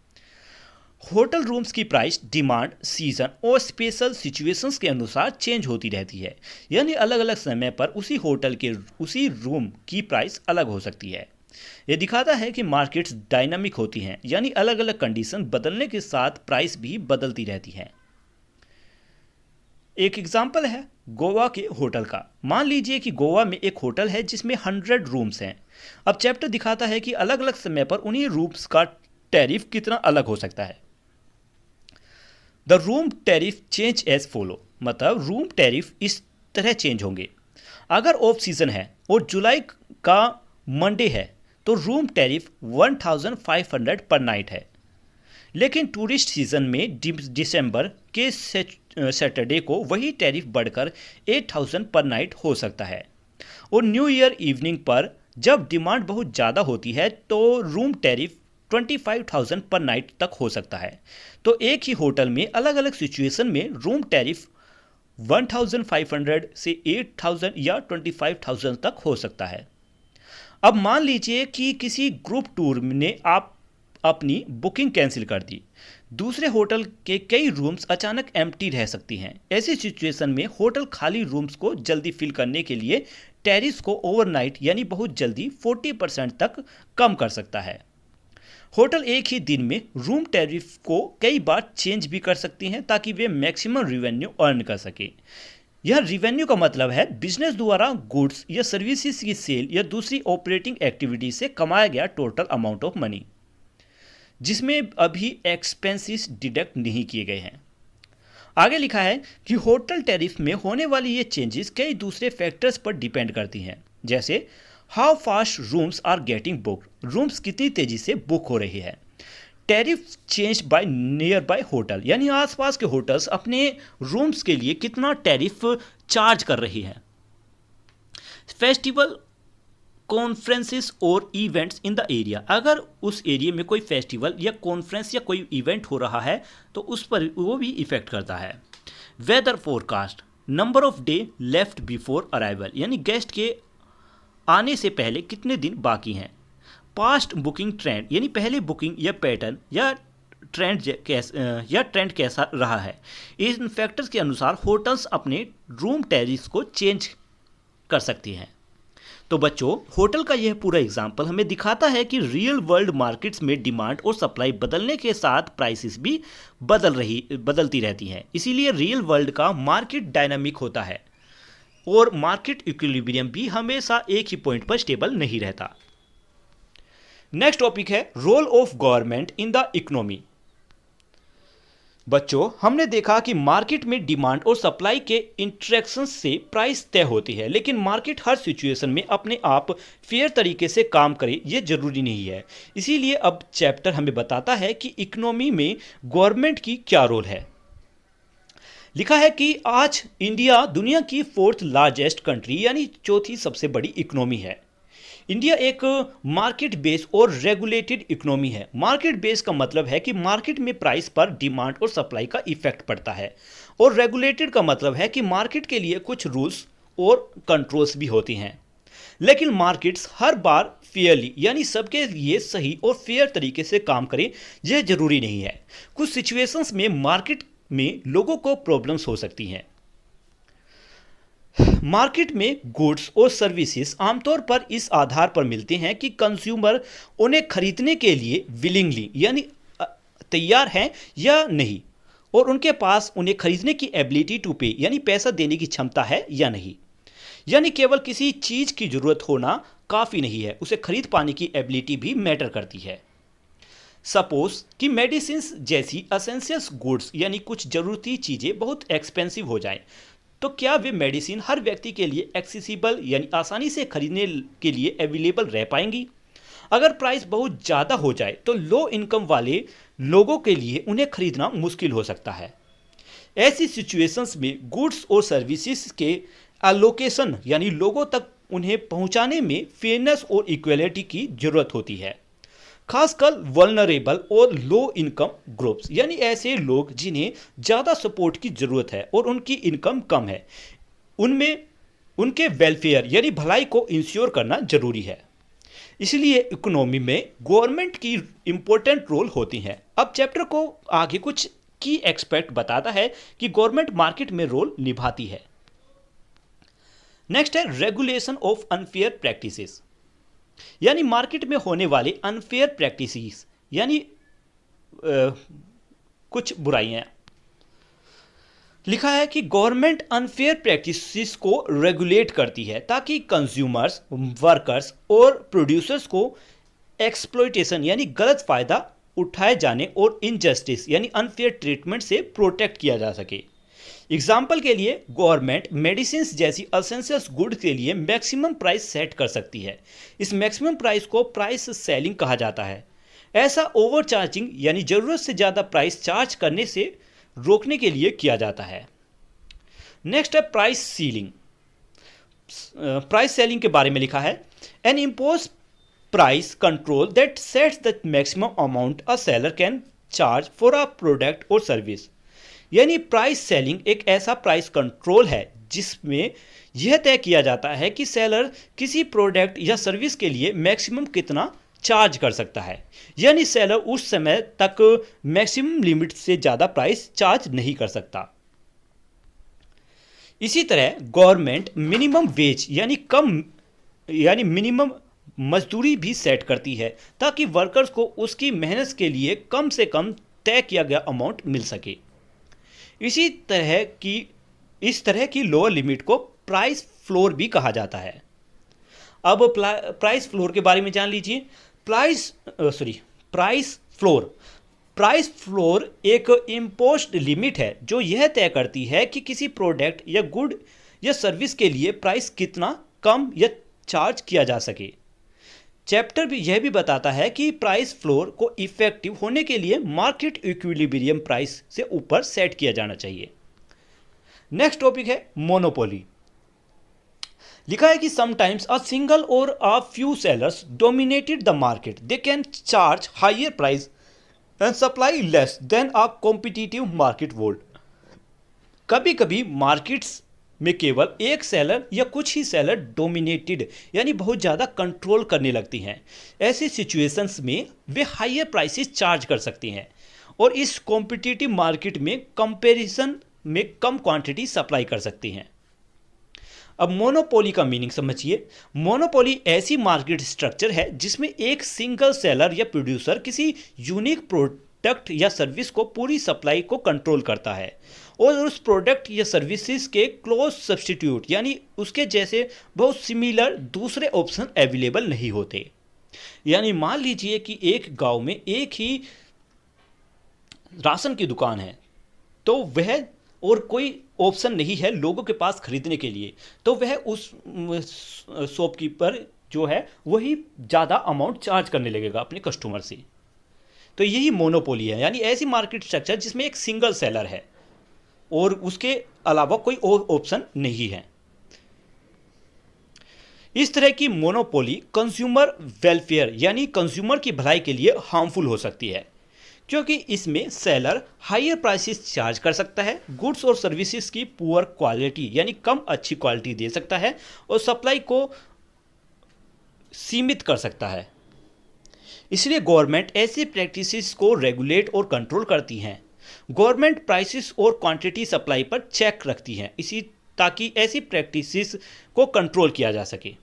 होटल रूम्स की प्राइस डिमांड, सीजन और स्पेशल सिचुएशंस के अनुसार चेंज होती रहती है। यानी अलग अलग समय पर उसी होटल के उसी रूम की प्राइस अलग हो सकती है। यह दिखाता है कि मार्केट्स डायनामिक होती हैं, यानी अलग अलग कंडीशन बदलने के साथ प्राइस भी बदलती रहती हैं। एक एग्जाम्पल है गोवा के होटल का। मान लीजिए कि गोवा में एक होटल है जिसमें 100 रूम्स हैं। अब चैप्टर दिखाता है कि अलग अलग समय पर उन्हीं रूम्स का टैरिफ कितना अलग हो सकता है। The room tariff change as follow, मतलब रूम टैरिफ इस तरह चेंज होंगे। अगर ऑफ सीजन है और जुलाई का मंडे है तो रूम टैरिफ 1500 पर नाइट है, लेकिन टूरिस्ट सीजन में दिसंबर के सैटरडे को वही टैरिफ बढ़कर 8000 पर नाइट हो सकता है। और न्यू ईयर इवनिंग पर जब डिमांड बहुत ज़्यादा होती है तो रूम टैरिफ 25,000 पर नाइट तक हो सकता है। तो एक ही होटल में अलग अलग सिचुएशन में रूम टैरिफ 1500 से 8000 या 25,000 तक हो सकता है। अब मान लीजिए कि किसी ग्रुप टूर ने आप अपनी बुकिंग कैंसिल कर दी, दूसरे होटल के कई रूम्स अचानक एम्प्टी रह सकती हैं। ऐसी सिचुएशन में होटल खाली रूम्स को जल्दी फिल करने के लिए टैरिफ को ओवरनाइट यानी बहुत जल्दी 40% तक कम कर सकता है। होटल एक ही दिन में रूम टैरिफ को कई बार चेंज भी कर सकती हैं ताकि वे मैक्सिमम रिवेन्यू अर्न कर सके। यह रिवेन्यू का मतलब है बिजनेस द्वारा गुड्स या सर्विसेज की सेल या दूसरी ऑपरेटिंग एक्टिविटी से कमाया गया टोटल अमाउंट ऑफ मनी, जिसमें अभी एक्सपेंसेस डिडक्ट नहीं किए गए हैं। आगे लिखा है कि होटल टैरिफ में होने वाली ये चेंजेस कई दूसरे फैक्टर्स पर डिपेंड करती हैं, जैसे how fast rooms are getting book, rooms कितनी तेजी से बुक हो रही है। Tariff change by near by hotel, यानी आसपास के होटल्स अपने रूम्स के लिए कितना टैरिफ चार्ज कर रही है। फेस्टिवल, कॉन्फ्रेंसेस और इवेंट्स इन द एरिया, अगर उस एरिया में कोई फेस्टिवल या कॉन्फ्रेंस या कोई इवेंट हो रहा है तो उस पर वो भी इफेक्ट करता है। Weather forecast, number of day left before arrival, यानी गेस्ट के आने से पहले कितने दिन बाकी हैं। पास्ट बुकिंग ट्रेंड, यानी पहले बुकिंग या पैटर्न या ट्रेंड कैसा रहा है। इन फैक्टर्स के अनुसार होटल्स अपने रूम टैरिफ को चेंज कर सकती हैं। तो बच्चों, होटल का यह पूरा एग्जाम्पल हमें दिखाता है कि रियल वर्ल्ड मार्केट्स में डिमांड और सप्लाई बदलने के साथ प्राइसेस भी बदलती रहती हैं। इसीलिए रियल वर्ल्ड का मार्केट डायनामिक होता है और मार्केट इक्विलिब्रियम भी हमेशा एक ही पॉइंट पर स्टेबल नहीं रहता। नेक्स्ट टॉपिक है role of government in the economy. बच्चों, हमने देखा कि मार्केट में डिमांड और सप्लाई के इंटरेक्शन से प्राइस तय होती है, लेकिन मार्केट हर सिचुएशन में अपने आप फेयर तरीके से काम करे ये जरूरी नहीं है। इसीलिए अब चैप्टर हमें बताता है कि इकोनॉमी में गवर्नमेंट की क्या रोल है। लिखा है कि आज इंडिया दुनिया की 4th लार्जेस्ट कंट्री यानी चौथी सबसे बड़ी इकोनॉमी है। इंडिया एक मार्केट बेस्ड और रेगुलेटेड इकोनॉमी है। मार्केट बेस्ड का मतलब है कि मार्केट में प्राइस पर डिमांड और सप्लाई का इफेक्ट पड़ता है, और रेगुलेटेड का मतलब है कि मार्केट के लिए कुछ रूल्स और कंट्रोल्स भी होती हैं। लेकिन मार्केट्स हर बार फेयरली यानी सबके लिए सही और फेयर तरीके से काम करें यह जरूरी नहीं है। कुछ सिचुएशंस में मार्केट में लोगों को प्रॉब्लम्स हो सकती हैं। मार्केट में गुड्स और सर्विसेज आमतौर पर इस आधार पर मिलते हैं कि कंज्यूमर उन्हें खरीदने के लिए विलिंगली यानी तैयार हैं या नहीं, और उनके पास उन्हें खरीदने की एबिलिटी टू पे यानी पैसा देने की क्षमता है या नहीं। यानी केवल किसी चीज़ की ज़रूरत होना काफ़ी नहीं है, उसे खरीद पाने की एबिलिटी भी मैटर करती है। सपोज कि मेडिसिन जैसी असेंशियल्स गुड्स यानी कुछ ज़रूरती चीज़ें बहुत एक्सपेंसिव हो जाएं, तो क्या वे मेडिसिन हर व्यक्ति के लिए एक्सेसिबल यानी आसानी से खरीदने के लिए अवेलेबल रह पाएंगी। अगर प्राइस बहुत ज़्यादा हो जाए तो लो इनकम वाले लोगों के लिए उन्हें खरीदना मुश्किल हो सकता है। ऐसी सिचुएशंस में गुड्स और सर्विसेज के एलोकेशन यानी लोगों तक उन्हें पहुंचाने में फेयरनेस और इक्वलिटी की जरूरत होती है। खासकर वल्नरेबल और लो इनकम ग्रुप्स यानी ऐसे लोग जिन्हें ज़्यादा सपोर्ट की ज़रूरत है और उनकी इनकम कम है, उनमें उनके वेलफेयर यानी भलाई को इंश्योर करना जरूरी है। इसलिए इकोनॉमी में गवर्नमेंट की इंपॉर्टेंट रोल होती है। अब चैप्टर को आगे कुछ की एक्सपेक्ट बताता है कि गवर्नमेंट मार्केट में रोल निभाती है। नेक्स्ट है रेगुलेशन ऑफ अनफेयर प्रैक्टिसेस, यानी मार्केट में होने वाले अनफेयर प्रैक्टिसेस यानी कुछ बुराइयां। लिखा है कि गवर्नमेंट अनफेयर प्रैक्टिसेस को रेगुलेट करती है ताकि कंज्यूमर्स, वर्कर्स और प्रोड्यूसर्स को एक्सप्लॉयटेशन यानी गलत फायदा उठाए जाने और इनजस्टिस यानी अनफेयर ट्रीटमेंट से प्रोटेक्ट किया जा सके। एग्जाम्पल के लिए गवर्नमेंट मेडिसिन जैसी असेंशियल्स गुड के लिए मैक्सिमम प्राइस सेट कर सकती है। इस मैक्सिमम प्राइस को प्राइस सेलिंग कहा जाता है। ऐसा ओवर चार्जिंग यानी ज़रूरत से ज़्यादा प्राइस चार्ज करने से रोकने के लिए किया जाता है। नेक्स्ट है प्राइस सीलिंग। प्राइस सेलिंग के बारे में लिखा है, an impose price control that sets the maximum amount a seller can charge for a product और सर्विस। यानी प्राइस सेलिंग एक ऐसा प्राइस कंट्रोल है जिसमें यह तय किया जाता है कि सेलर किसी प्रोडक्ट या सर्विस के लिए मैक्सिमम कितना चार्ज कर सकता है। यानी सेलर उस समय तक मैक्सिमम लिमिट से ज़्यादा प्राइस चार्ज नहीं कर सकता। इसी तरह गवर्नमेंट मिनिमम वेज यानी मिनिमम मजदूरी भी सेट करती है ताकि वर्कर्स को उसकी मेहनत के लिए कम से कम तय किया गया अमाउंट मिल सके। इस तरह की लोअर लिमिट को प्राइस फ्लोर भी कहा जाता है। अब प्राइस फ्लोर के बारे में जान लीजिए। प्राइस फ्लोर एक इम्पोज्ड लिमिट है जो यह तय करती है कि किसी प्रोडक्ट या गुड या सर्विस के लिए प्राइस कितना कम या चार्ज किया जा सके। चैप्टर भी यह भी बताता है कि प्राइस फ्लोर को इफेक्टिव होने के लिए मार्केट इक्विलिब्रियम प्राइस से ऊपर सेट किया जाना चाहिए। नेक्स्ट टॉपिक है मोनोपोली। लिखा है कि sometimes a single or a few sellers dominated the market, they can charge higher price and supply less than a competitive market would. कभी कभी मार्केट्स में केवल एक सेलर या कुछ ही सेलर डोमिनेटेड यानी बहुत ज़्यादा कंट्रोल करने लगती हैं। ऐसी सिचुएशंस में वे हायर प्राइसेस चार्ज कर सकती हैं और इस कॉम्पिटिटिव मार्केट में कंपैरिजन में कम क्वांटिटी सप्लाई कर सकती हैं। अब मोनोपोली का मीनिंग समझिए। मोनोपोली ऐसी मार्केट स्ट्रक्चर है जिसमें एक सिंगल सेलर या प्रोड्यूसर किसी यूनिक प्रोडक्ट या सर्विस को पूरी सप्लाई को कंट्रोल करता है और उस प्रोडक्ट या सर्विसेज के क्लोज सब्स्टिट्यूट यानी उसके जैसे बहुत सिमिलर दूसरे ऑप्शन अवेलेबल नहीं होते। यानी मान लीजिए कि एक गांव में एक ही राशन की दुकान है तो वह और कोई ऑप्शन नहीं है लोगों के पास खरीदने के लिए, तो वह उस शॉपकीपर जो है वही ज़्यादा अमाउंट चार्ज करने लगेगा अपने कस्टमर से। तो यही मोनोपोली है, यानी ऐसी मार्केट स्ट्रक्चर जिसमें एक सिंगल सेलर है और उसके अलावा कोई और ऑप्शन नहीं है। इस तरह की मोनोपोली कंज्यूमर वेलफेयर यानी कंज्यूमर की भलाई के लिए हार्मफुल हो सकती है क्योंकि इसमें सेलर हायर प्राइसेस चार्ज कर सकता है, गुड्स और सर्विसेज की पुअर क्वालिटी यानी कम अच्छी क्वालिटी दे सकता है और सप्लाई को सीमित कर सकता है। इसलिए गवर्नमेंट ऐसी प्रैक्टिसेस को रेगुलेट और कंट्रोल करती हैं। गवर्नमेंट प्राइसेस और क्वांटिटी सप्लाई पर चेक रखती है ताकि ऐसी प्रैक्टिसेस को कंट्रोल किया जा सके।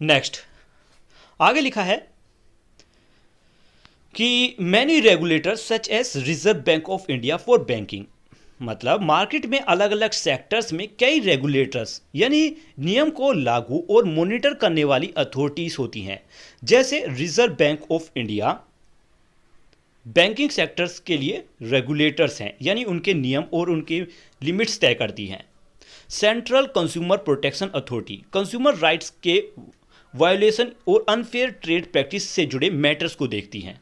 नेक्स्ट आगे लिखा है कि many regulators such as Reserve Bank of India for banking, मतलब मार्केट में अलग अलग सेक्टर्स में कई रेगुलेटर्स यानी नियम को लागू और मॉनिटर करने वाली अथॉरिटीज होती हैं। जैसे reserve Bank of India banking sectors के लिए रेगुलेटर्स हैं यानी उनके नियम और उनके लिमिट्स तय करती हैं। Central consumer protection authority consumer rights के वायोलेशन और अनफेयर ट्रेड प्रैक्टिस से जुड़े मैटर्स को देखती हैं।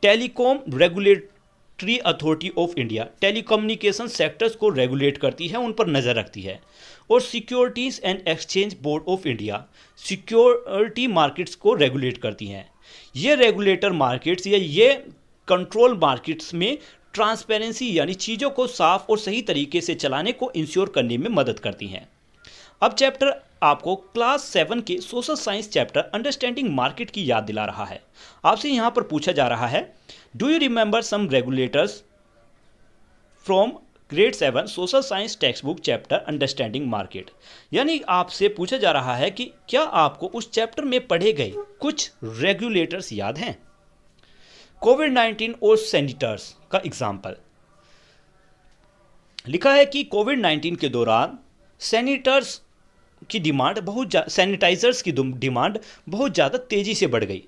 Telecom regulatory authority of India telecommunication sectors को रेगुलेट करती है, उन पर नज़र रखती है। और securities and exchange board of India security markets को रेगुलेट करती हैं। ये रेगुलेटर मार्केट्स या ये कंट्रोल मार्केट्स में ट्रांसपेरेंसी यानी चीज़ों को साफ और सही तरीके से चलाने को इंश्योर करने में मदद करती हैं। अब चैप्टर आपको क्लास 7 के social science chapter understanding market की याद दिला रहा है। आपसे यहाँ पर पूछा जा रहा है, do you remember some regulators from grade 7 social science text book chapter understanding market. यानी आपसे पूछा जा रहा है कि क्या आपको उस चैप्टर में पढ़े गए कुछ रेगुलेटर्स याद हैं। कोविड-19 और सैनिटर्स का एग्जाम्पल लिखा है कि कोविड-19 के दौरान सैनिटर्स की डिमांड सैनिटाइजर्स की डिमांड बहुत ज़्यादा तेज़ी से बढ़ गई।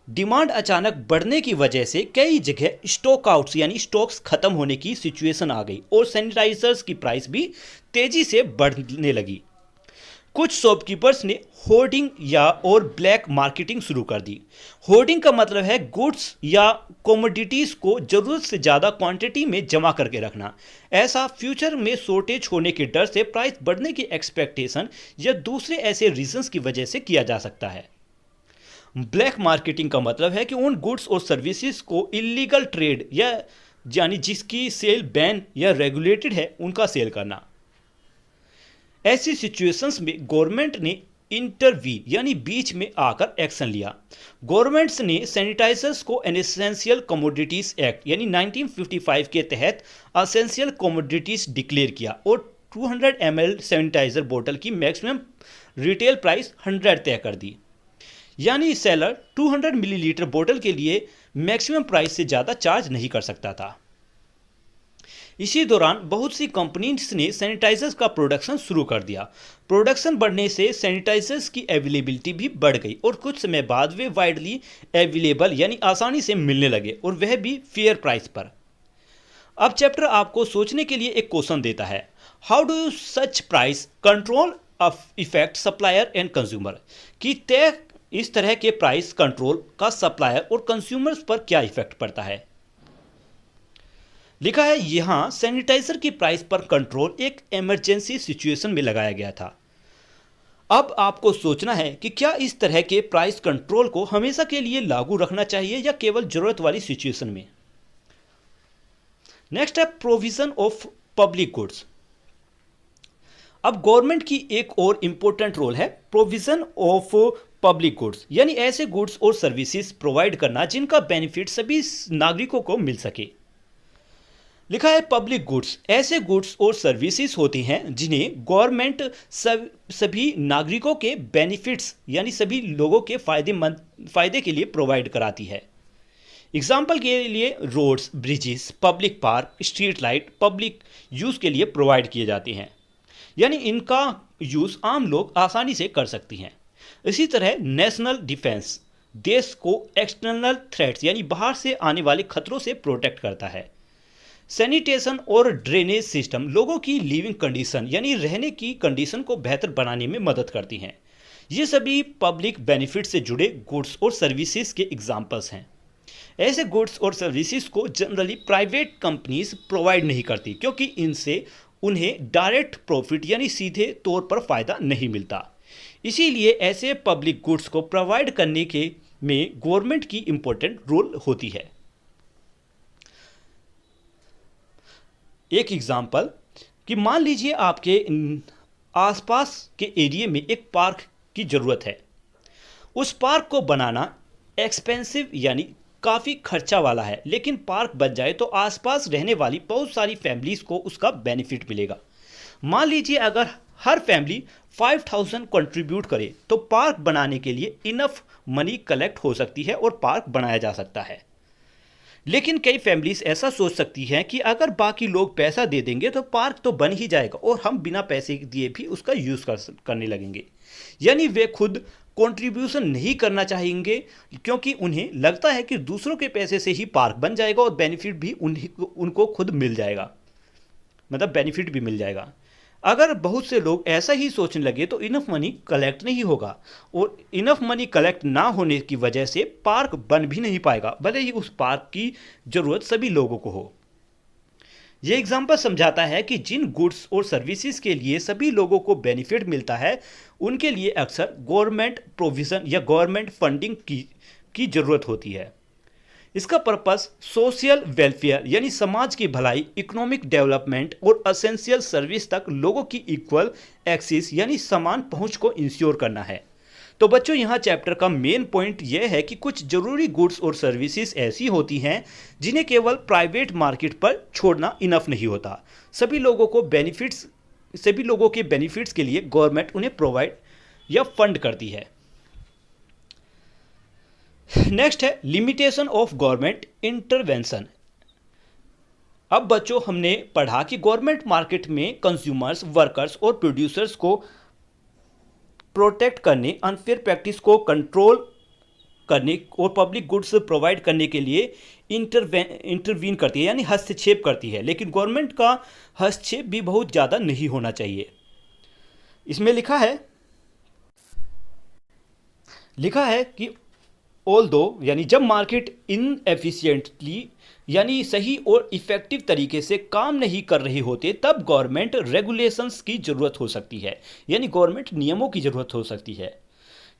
डिमांड अचानक बढ़ने की वजह से कई जगह स्टॉक आउट्स यानी स्टॉक्स खत्म होने की सिचुएशन आ गई और सैनिटाइजर्स की प्राइस भी तेज़ी से बढ़ने लगी। कुछ शॉपकीपर्स ने होर्डिंग या और ब्लैक मार्केटिंग शुरू कर दी। होर्डिंग का मतलब है गुड्स या कमोडिटीज़ को ज़रूरत से ज़्यादा क्वांटिटी में जमा करके रखना। ऐसा फ्यूचर में शॉर्टेज होने के डर से प्राइस बढ़ने की एक्सपेक्टेशन या दूसरे ऐसे रीजंस की वजह से किया जा सकता है। ब्लैक मार्केटिंग का मतलब है कि उन गुड्स और सर्विसेज को इलीगल ट्रेड या यानी जिसकी सेल बैन या रेगुलेटेड है उनका सेल करना। ऐसी सिचुएशंस में गवर्नमेंट ने इंटरवीन यानी बीच में आकर एक्शन लिया। गवर्नमेंट्स ने सैनिटाइजर्स को एसेंशियल कमोडिटीज एक्ट यानी 1955 के तहत एसेंशियल कमोडिटीज डिक्लेयर किया और 200 ml सैनिटाइजर बोतल की मैक्सिमम रिटेल प्राइस 100 तय कर दी। यानी सेलर 200 मिलीलीटर बोतल के लिए मैक्सिमम प्राइस से ज़्यादा चार्ज नहीं कर सकता था। इसी दौरान बहुत सी कंपनीज ने सैनिटाइजर्स का प्रोडक्शन शुरू कर दिया। प्रोडक्शन बढ़ने से सैनिटाइजर्स की अवेलेबिलिटी भी बढ़ गई और कुछ समय बाद वे वाइडली अवेलेबल यानी आसानी से मिलने लगे और वह भी फेयर प्राइस पर। अब चैप्टर आपको सोचने के लिए एक क्वेश्चन देता है, how do you such price control effect supplier and consumer, कि तय इस तरह के प्राइस कंट्रोल का सप्लायर और कंज्यूमर्स पर क्या इफेक्ट पड़ता है। लिखा है यहां सैनिटाइजर की प्राइस पर कंट्रोल एक इमरजेंसी सिचुएशन में लगाया गया था। अब आपको सोचना है कि क्या इस तरह के प्राइस कंट्रोल को हमेशा के लिए लागू रखना चाहिए या केवल जरूरत वाली सिचुएशन में। नेक्स्ट है प्रोविजन ऑफ पब्लिक गुड्स। अब गवर्नमेंट की एक और इंपॉर्टेंट रोल है प्रोविजन ऑफ पब्लिक गुड्स, यानी ऐसे गुड्स और सर्विसेज प्रोवाइड करना जिनका बेनिफिट सभी नागरिकों को मिल सके। लिखा है पब्लिक गुड्स ऐसे गुड्स और सर्विसेज होती हैं जिन्हें गवर्नमेंट सभी नागरिकों के बेनिफिट्स यानी सभी लोगों के फायदे के लिए प्रोवाइड कराती है। एग्जाम्पल के लिए roads, bridges, public park, street light public use के लिए प्रोवाइड किए जाते हैं, यानी इनका यूज़ आम लोग आसानी से कर सकती हैं। इसी तरह नेशनल डिफेंस देश को एक्सटर्नल थ्रेट्स यानी बाहर से आने वाले खतरों से प्रोटेक्ट करता है। सैनिटेशन और ड्रेनेज सिस्टम लोगों की लिविंग कंडीशन यानी रहने की कंडीशन को बेहतर बनाने में मदद करती हैं। ये सभी पब्लिक बेनिफिट से जुड़े गुड्स और सर्विसेज के एग्जाम्पल्स हैं। ऐसे गुड्स और सर्विसेज को जनरली प्राइवेट कंपनीज प्रोवाइड नहीं करती क्योंकि इनसे उन्हें डायरेक्ट प्रॉफिट यानी सीधे तौर पर फ़ायदा नहीं मिलता। इसीलिए ऐसे पब्लिक गुड्स को प्रोवाइड करने के में गवर्नमेंट की इम्पोर्टेंट रोल होती है। एक एग्जाम्पल कि मान लीजिए आपके आसपास के एरिया में एक पार्क की ज़रूरत है। उस पार्क को बनाना एक्सपेंसिव यानी काफ़ी खर्चा वाला है, लेकिन पार्क बन जाए तो आसपास रहने वाली बहुत सारी फैमिलीज़ को उसका बेनिफिट मिलेगा। मान लीजिए अगर हर फैमिली 5000 कंट्रीब्यूट करे तो पार्क बनाने के लिए इनफ मनी कलेक्ट हो सकती है और पार्क बनाया जा सकता है। लेकिन कई फैमिलीज ऐसा सोच सकती हैं कि अगर बाकी लोग पैसा दे देंगे तो पार्क तो बन ही जाएगा और हम बिना पैसे दिए भी उसका यूज़ करने लगेंगे, यानी वे खुद कंट्रीब्यूशन नहीं करना चाहेंगे क्योंकि उन्हें लगता है कि दूसरों के पैसे से ही पार्क बन जाएगा और बेनिफिट भी उनको खुद मिल जाएगा, मतलब बेनिफिट भी मिल जाएगा। अगर बहुत से लोग ऐसा ही सोचने लगे तो इनफ मनी कलेक्ट नहीं होगा और इनफ मनी कलेक्ट ना होने की वजह से पार्क बन भी नहीं पाएगा, भले ही उस पार्क की ज़रूरत सभी लोगों को हो। ये एग्जाम्पल समझाता है कि जिन गुड्स और सर्विसेज के लिए सभी लोगों को बेनिफिट मिलता है उनके लिए अक्सर गवर्नमेंट प्रोविज़न या गवर्नमेंट फंडिंग की ज़रूरत होती है। इसका पर्पस सोशल वेलफेयर यानी समाज की भलाई, इकोनॉमिक डेवलपमेंट और एसेंशियल सर्विस तक लोगों की इक्वल एक्सेस यानी समान पहुंच को इंश्योर करना है। तो बच्चों यहाँ चैप्टर का मेन पॉइंट यह है कि कुछ ज़रूरी गुड्स और सर्विसेज ऐसी होती हैं जिन्हें केवल प्राइवेट मार्केट पर छोड़ना इनफ नहीं होता। सभी लोगों के बेनिफिट्स के लिए गवर्नमेंट उन्हें प्रोवाइड या फंड करती है। नेक्स्ट है लिमिटेशन ऑफ गवर्नमेंट इंटरवेंशन। अब बच्चों हमने पढ़ा कि गवर्नमेंट मार्केट में कंज्यूमर्स, वर्कर्स और प्रोड्यूसर्स को प्रोटेक्ट करने, अनफेयर प्रैक्टिस को कंट्रोल करने और पब्लिक गुड्स प्रोवाइड करने के लिए इंटरवीन करती है, यानी हस्तक्षेप करती है। लेकिन गवर्नमेंट का हस्तक्षेप भी बहुत ज़्यादा नहीं होना चाहिए। इसमें लिखा है कि ऑल्दो, यानी जब मार्केट इनएफिशिएंटली यानी सही और इफ़ेक्टिव तरीके से काम नहीं कर रहे होते, तब गवर्नमेंट रेगुलेशंस की ज़रूरत हो सकती है, यानी गवर्नमेंट नियमों की ज़रूरत हो सकती है।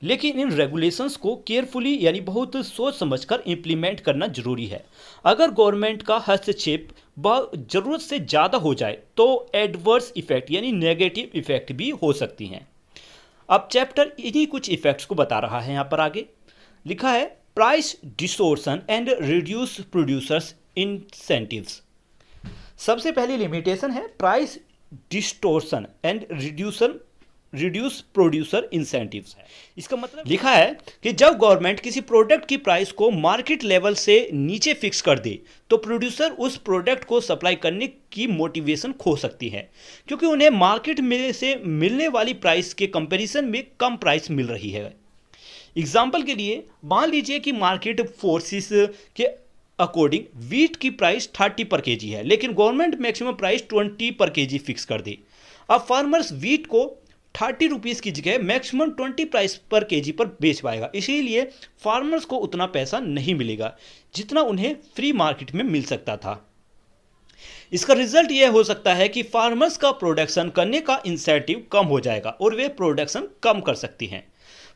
लेकिन इन रेगुलेशंस को केयरफुली यानी बहुत सोच समझकर इम्प्लीमेंट करना जरूरी है। अगर गवर्नमेंट का हस्तक्षेप ज़रूरत से ज़्यादा हो जाए तो एडवर्स इफेक्ट यानी नेगेटिव इफेक्ट भी हो सकती हैं। अब चैप्टर इन्हीं कुछ इफेक्ट्स को बता रहा है। यहाँ पर आगे लिखा है price distortion and reduce producers incentives. सबसे पहली लिमिटेशन है price distortion and reduce producer incentives है। इसका मतलब लिखा है कि जब गवर्नमेंट किसी प्रोडक्ट की प्राइस को मार्केट लेवल से नीचे फिक्स कर दे तो प्रोड्यूसर उस प्रोडक्ट को सप्लाई करने की मोटिवेशन खो सकती है, क्योंकि उन्हें मार्केट में से मिलने वाली प्राइस के कंपैरिजन में कम प्राइस मिल रही है। एग्जाम्पल के लिए मान लीजिए कि मार्केट फोर्सेस के अकॉर्डिंग वीट की प्राइस 30 पर केजी है, लेकिन गवर्नमेंट मैक्सिमम प्राइस 20 पर केजी फिक्स कर दे। अब फार्मर्स वीट को 30 रुपीज़ की जगह मैक्सिमम 20 प्राइस पर केजी पर बेच पाएगा, इसीलिए फार्मर्स को उतना पैसा नहीं मिलेगा जितना उन्हें फ्री मार्केट में मिल सकता था। इसका रिजल्ट यह हो सकता है कि फार्मर्स का प्रोडक्शन करने का इंसेंटिव कम हो जाएगा और वे प्रोडक्शन कम कर सकती हैं।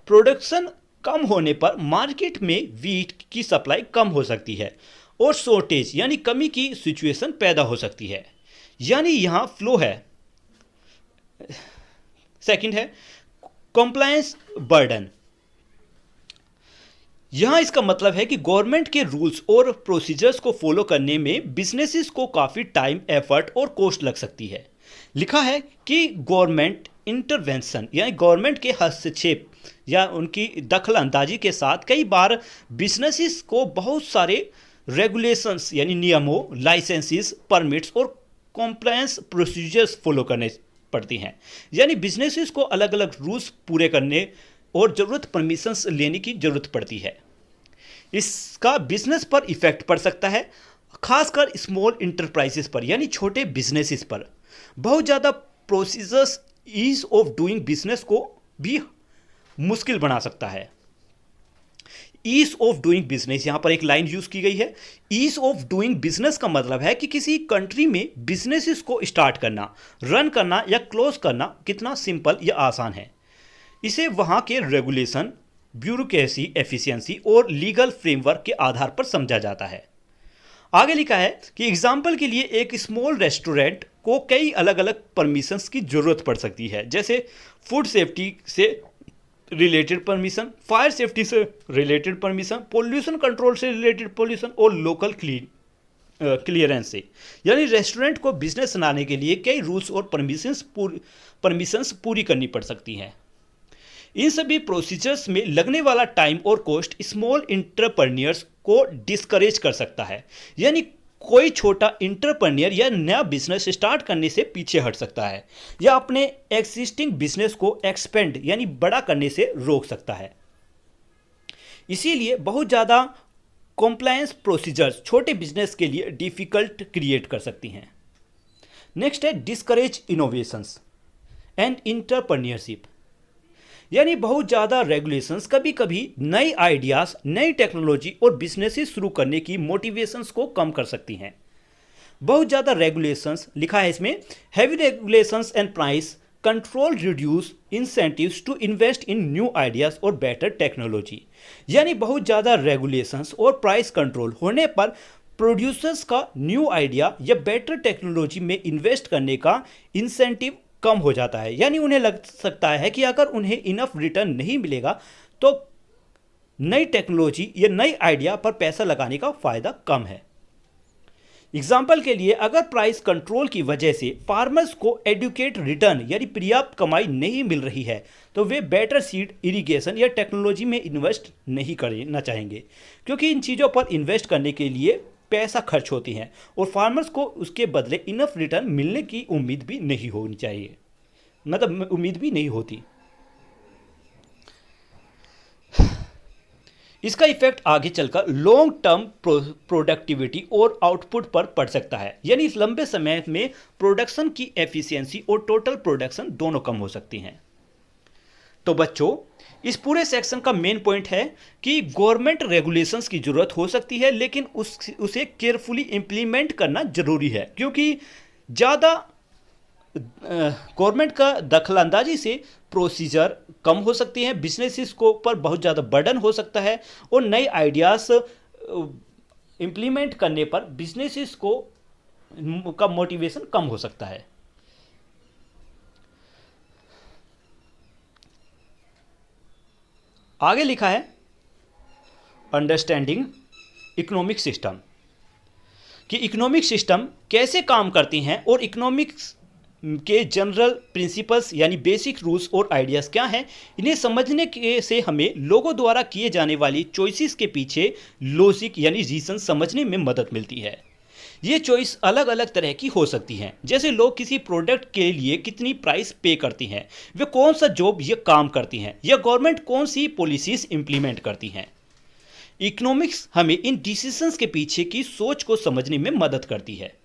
प्रोडक्शन कम होने पर मार्केट में वीट की सप्लाई कम हो सकती है और शॉर्टेज यानी कमी की सिचुएशन पैदा हो सकती है। यानी यहाँ फ्लो है। सेकंड है कॉम्प्लायंस बर्डन। यहां इसका मतलब है कि गवर्नमेंट के रूल्स और प्रोसीजर्स को फॉलो करने में बिजनेसेस को काफ़ी टाइम, एफर्ट और कॉस्ट लग सकती है। लिखा है कि गवर्नमेंट इंटरवेंशन यानी गवर्नमेंट के हस्तक्षेप या उनकी दखल अंदाजी के साथ कई बार बिजनेसेस को बहुत सारे रेगुलेशंस यानी नियमों, लाइसेंसेस, परमिट्स और कॉम्प्लायंस प्रोसीजर्स फॉलो करने पड़ती हैं। यानी बिजनेसेस को अलग अलग रूल्स पूरे करने और ज़रूरत परमिशंस लेने की ज़रूरत पड़ती है। इसका बिजनेस पर इफेक्ट पड़ सकता है, खासकर स्मॉल इंटरप्राइजेस पर यानी छोटे बिजनेसेस पर। बहुत ज़्यादा procedures ease of doing business को भी मुश्किल बना सकता है। ईज ऑफ डूइंग बिजनेस, यहां पर एक लाइन यूज की गई है। ईज ऑफ डूइंग बिजनेस का मतलब है कि किसी कंट्री में बिजनेसेस को स्टार्ट करना, रन करना या क्लोज करना कितना सिंपल या आसान है। इसे वहां के रेगुलेशन, ब्यूरोक्रेसी, एफिशिएंसी और लीगल फ्रेमवर्क के आधार पर समझा जाता है। आगे लिखा है कि एग्जाम्पल के लिए एक स्मॉल रेस्टोरेंट को कई अलग अलग परमिशंस की जरूरत पड़ सकती है, जैसे फूड सेफ्टी से रिलेटेड परमिशन, फायर सेफ्टी से रिलेटेड परमिशन, पोल्यूशन कंट्रोल से रिलेटेड पोल्यूशन और लोकल क्लियरेंस से। यानी रेस्टोरेंट को बिजनेस बनाने के लिए कई रूल्स और परमिशंस पूरी करनी पड़ सकती हैं। इन सभी प्रोसीजर्स में लगने वाला टाइम और कॉस्ट स्मॉल इंटरप्रेन्योर्स को डिस्करेज कर सकता है। यानी कोई छोटा इंटरप्रेन्योर या नया बिजनेस स्टार्ट करने से पीछे हट सकता है या अपने एक्सिस्टिंग बिजनेस को एक्सपेंड यानी बड़ा करने से रोक सकता है। इसीलिए बहुत ज़्यादा कॉम्प्लायंस प्रोसीजर्स छोटे बिजनेस के लिए डिफिकल्ट क्रिएट कर सकती हैं। नेक्स्ट है डिस्करेज इनोवेशंस एंड इंटरप्रेन्योरशिप। यानी बहुत ज़्यादा रेगुलेशंस कभी कभी नई आइडियाज़, नई टेक्नोलॉजी और बिजनेसेस शुरू करने की मोटिवेशंस को कम कर सकती हैं। बहुत ज़्यादा रेगुलेशंस, लिखा है इसमें, heavy regulations and price control reduce incentives to invest in new ideas और बेटर टेक्नोलॉजी। यानी बहुत ज़्यादा रेगुलेशंस और प्राइस कंट्रोल होने पर प्रोड्यूसर्स का न्यू आइडिया या बेटर टेक्नोलॉजी में इन्वेस्ट करने का इंसेंटिव कम हो जाता है। यानी उन्हें लग सकता है कि अगर उन्हें इनफ रिटर्न नहीं मिलेगा तो नई टेक्नोलॉजी या नई आइडिया पर पैसा लगाने का फ़ायदा कम है। एग्जाम्पल के लिए अगर प्राइस कंट्रोल की वजह से फार्मर्स को एडुकेट रिटर्न यानी पर्याप्त कमाई नहीं मिल रही है तो वे बेटर सीड, इरिगेशन या टेक्नोलॉजी में इन्वेस्ट नहीं करना चाहेंगे, क्योंकि इन चीज़ों पर इन्वेस्ट करने के लिए पैसा खर्च होती हैं और फार्मर्स को उसके बदले इनफ रिटर्न मिलने की उम्मीद भी नहीं होनी चाहिए, मतलब उम्मीद भी नहीं होती। इसका इफेक्ट आगे चलकर लॉन्ग टर्म प्रोडक्टिविटी और आउटपुट पर पड़ सकता है, यानी इस लंबे समय में प्रोडक्शन की एफिशिएंसी और टोटल प्रोडक्शन दोनों कम हो सकती हैं। तो बच्चों, इस पूरे सेक्शन का मेन पॉइंट है कि गवर्नमेंट रेगुलेशंस की ज़रूरत हो सकती है, लेकिन उसे केयरफुली इम्प्लीमेंट करना ज़रूरी है, क्योंकि ज़्यादा गवर्नमेंट का दखलंदाजी से प्रोसीजर कम हो सकती हैं, बिजनेसेस को पर बहुत ज़्यादा बर्डन हो सकता है और नए आइडियाज़ इम्प्लीमेंट करने पर बिजनेसेस को का मोटिवेशन कम हो सकता है। आगे लिखा है अंडरस्टैंडिंग इकोनॉमिक सिस्टम, कि इकोनॉमिक सिस्टम कैसे काम करती हैं और इकोनॉमिक्स के जनरल प्रिंसिपल्स यानी बेसिक रूल्स और आइडियाज़ क्या हैं। इन्हें समझने के से हमें लोगों द्वारा किए जाने वाली चॉइसेस के पीछे लॉजिक यानी रीज़न समझने में मदद मिलती है। ये चॉइस अलग अलग तरह की हो सकती हैं, जैसे लोग किसी प्रोडक्ट के लिए कितनी प्राइस पे करती हैं, वे कौन सा जॉब ये काम करती हैं, या गवर्नमेंट कौन सी पॉलिसीज इंप्लीमेंट करती हैं। इकोनॉमिक्स हमें इन डिसीजंस के पीछे की सोच को समझने में मदद करती है।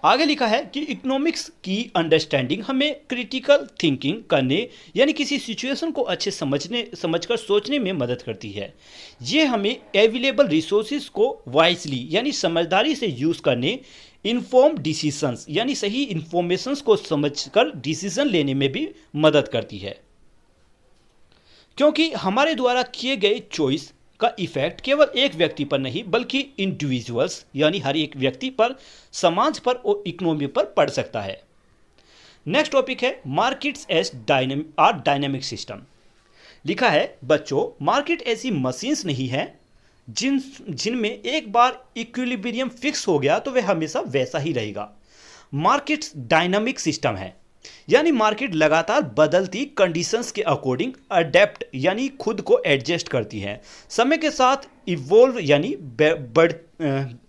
आगे लिखा है कि इकोनॉमिक्स की अंडरस्टैंडिंग हमें क्रिटिकल थिंकिंग करने यानी किसी सिचुएशन को अच्छे समझकर सोचने में मदद करती है। ये हमें अवेलेबल रिसोर्सेज को वाइजली यानी समझदारी से यूज़ करने, इन्फॉर्म डिसीजंस यानी सही इंफॉर्मेशंस को समझकर डिसीजन लेने में भी मदद करती है, क्योंकि हमारे द्वारा किए गए चॉइस का इफेक्ट केवल एक व्यक्ति पर नहीं बल्कि इंडिविजुअल्स यानी हर एक व्यक्ति पर, समाज पर और इकोनॉमी पर पड़ सकता है। नेक्स्ट टॉपिक है मार्केट्स एज डायनेमिक सिस्टम। लिखा है बच्चों, मार्केट ऐसी मशीन्स नहीं है जिनमें एक बार इक्विलिब्रियम फिक्स हो गया तो वह हमेशा वैसा ही रहेगा। मार्केट्स डायनामिक सिस्टम है, यानी मार्केट लगातार बदलती कंडीशंस के अकॉर्डिंग अडेप्ट यानी खुद को एडजस्ट करती है, समय के साथ इवोल्व यानी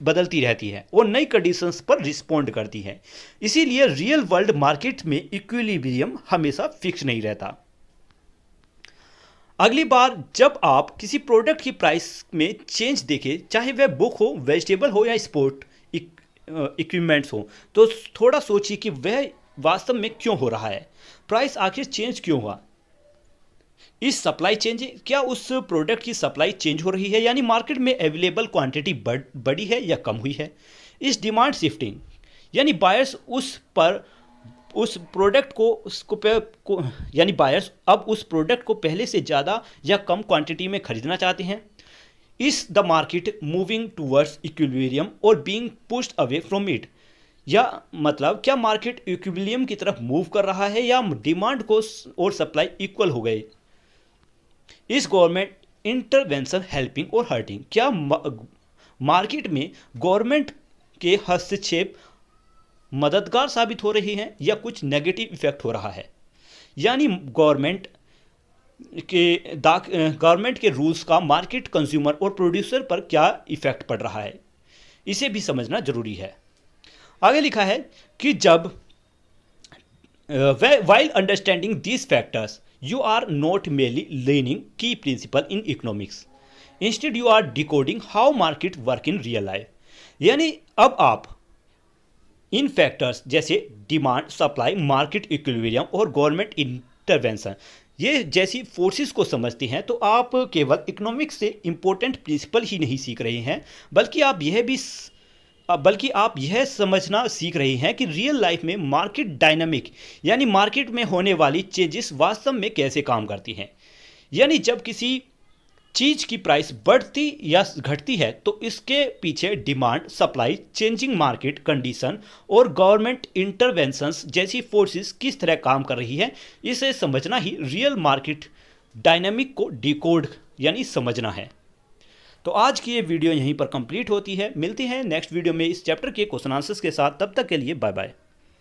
बदलती रहती है और नई कंडीशंस पर रिस्पॉन्ड करती है। इसीलिए रियल वर्ल्ड मार्केट में इक्विलिब्रियम हमेशा फिक्स नहीं रहता। अगली बार जब आप किसी प्रोडक्ट की प्राइस में चेंज देखें, चाहे वह बुक हो, वेजिटेबल हो या स्पोर्ट इक्विपमेंट्स हो, तो थोड़ा सोचिए कि वह वास्तव में क्यों हो रहा है, प्राइस आखिर चेंज क्यों हुआ। इस सप्लाई चेंज, क्या उस प्रोडक्ट की सप्लाई चेंज हो रही है यानी मार्केट में अवेलेबल क्वांटिटी बढ़ी है या कम हुई है। इस डिमांड शिफ्टिंग यानी बायर्स उस प्रोडक्ट को यानी बायर्स अब उस प्रोडक्ट को पहले से ज़्यादा या कम क्वांटिटी में खरीदना चाहते हैं। Is the market moving towards equilibrium or being pushed away from it, या मतलब क्या मार्केट इक्विलिब्रियम की तरफ मूव कर रहा है या डिमांड को और सप्लाई इक्वल हो गए। इस गवर्नमेंट इंटरवेंशन हेल्पिंग और हर्टिंग, क्या मार्केट में गवर्नमेंट के हस्तक्षेप मददगार साबित हो रही हैं या कुछ नेगेटिव इफेक्ट हो रहा है, यानी गवर्नमेंट के रूल्स का मार्केट, कंज्यूमर और प्रोड्यूसर पर क्या इफेक्ट पड़ रहा है, इसे भी समझना जरूरी है। आगे लिखा है कि जब while understanding these factors you are not merely learning key principle in economics, instead you are decoding how market work in real life, यानी अब आप इन फैक्टर्स जैसे डिमांड, सप्लाई, मार्केट इक्विलिब्रियम और गवर्नमेंट इंटरवेंशन ये जैसी फोर्सेस को समझते हैं तो आप केवल इकोनॉमिक्स से इंपॉर्टेंट प्रिंसिपल ही नहीं सीख रहे हैं बल्कि आप यह समझना सीख रहे हैं कि रियल लाइफ में मार्केट डायनामिक यानी मार्केट में होने वाली चेंजेस वास्तव में कैसे काम करती हैं। यानी जब किसी चीज़ की प्राइस बढ़ती या घटती है तो इसके पीछे demand, supply, changing market condition और गवर्नमेंट इंटरवेंशंस जैसी फोर्सेस किस तरह काम कर रही है, इसे समझना ही रियल मार्केट डायनामिक को डिकोड यानी समझना है। तो आज की ये वीडियो यहीं पर कंप्लीट होती है। मिलती है नेक्स्ट वीडियो में इस चैप्टर के क्वेश्चन आंसर्स के साथ। तब तक के लिए बाय बाय।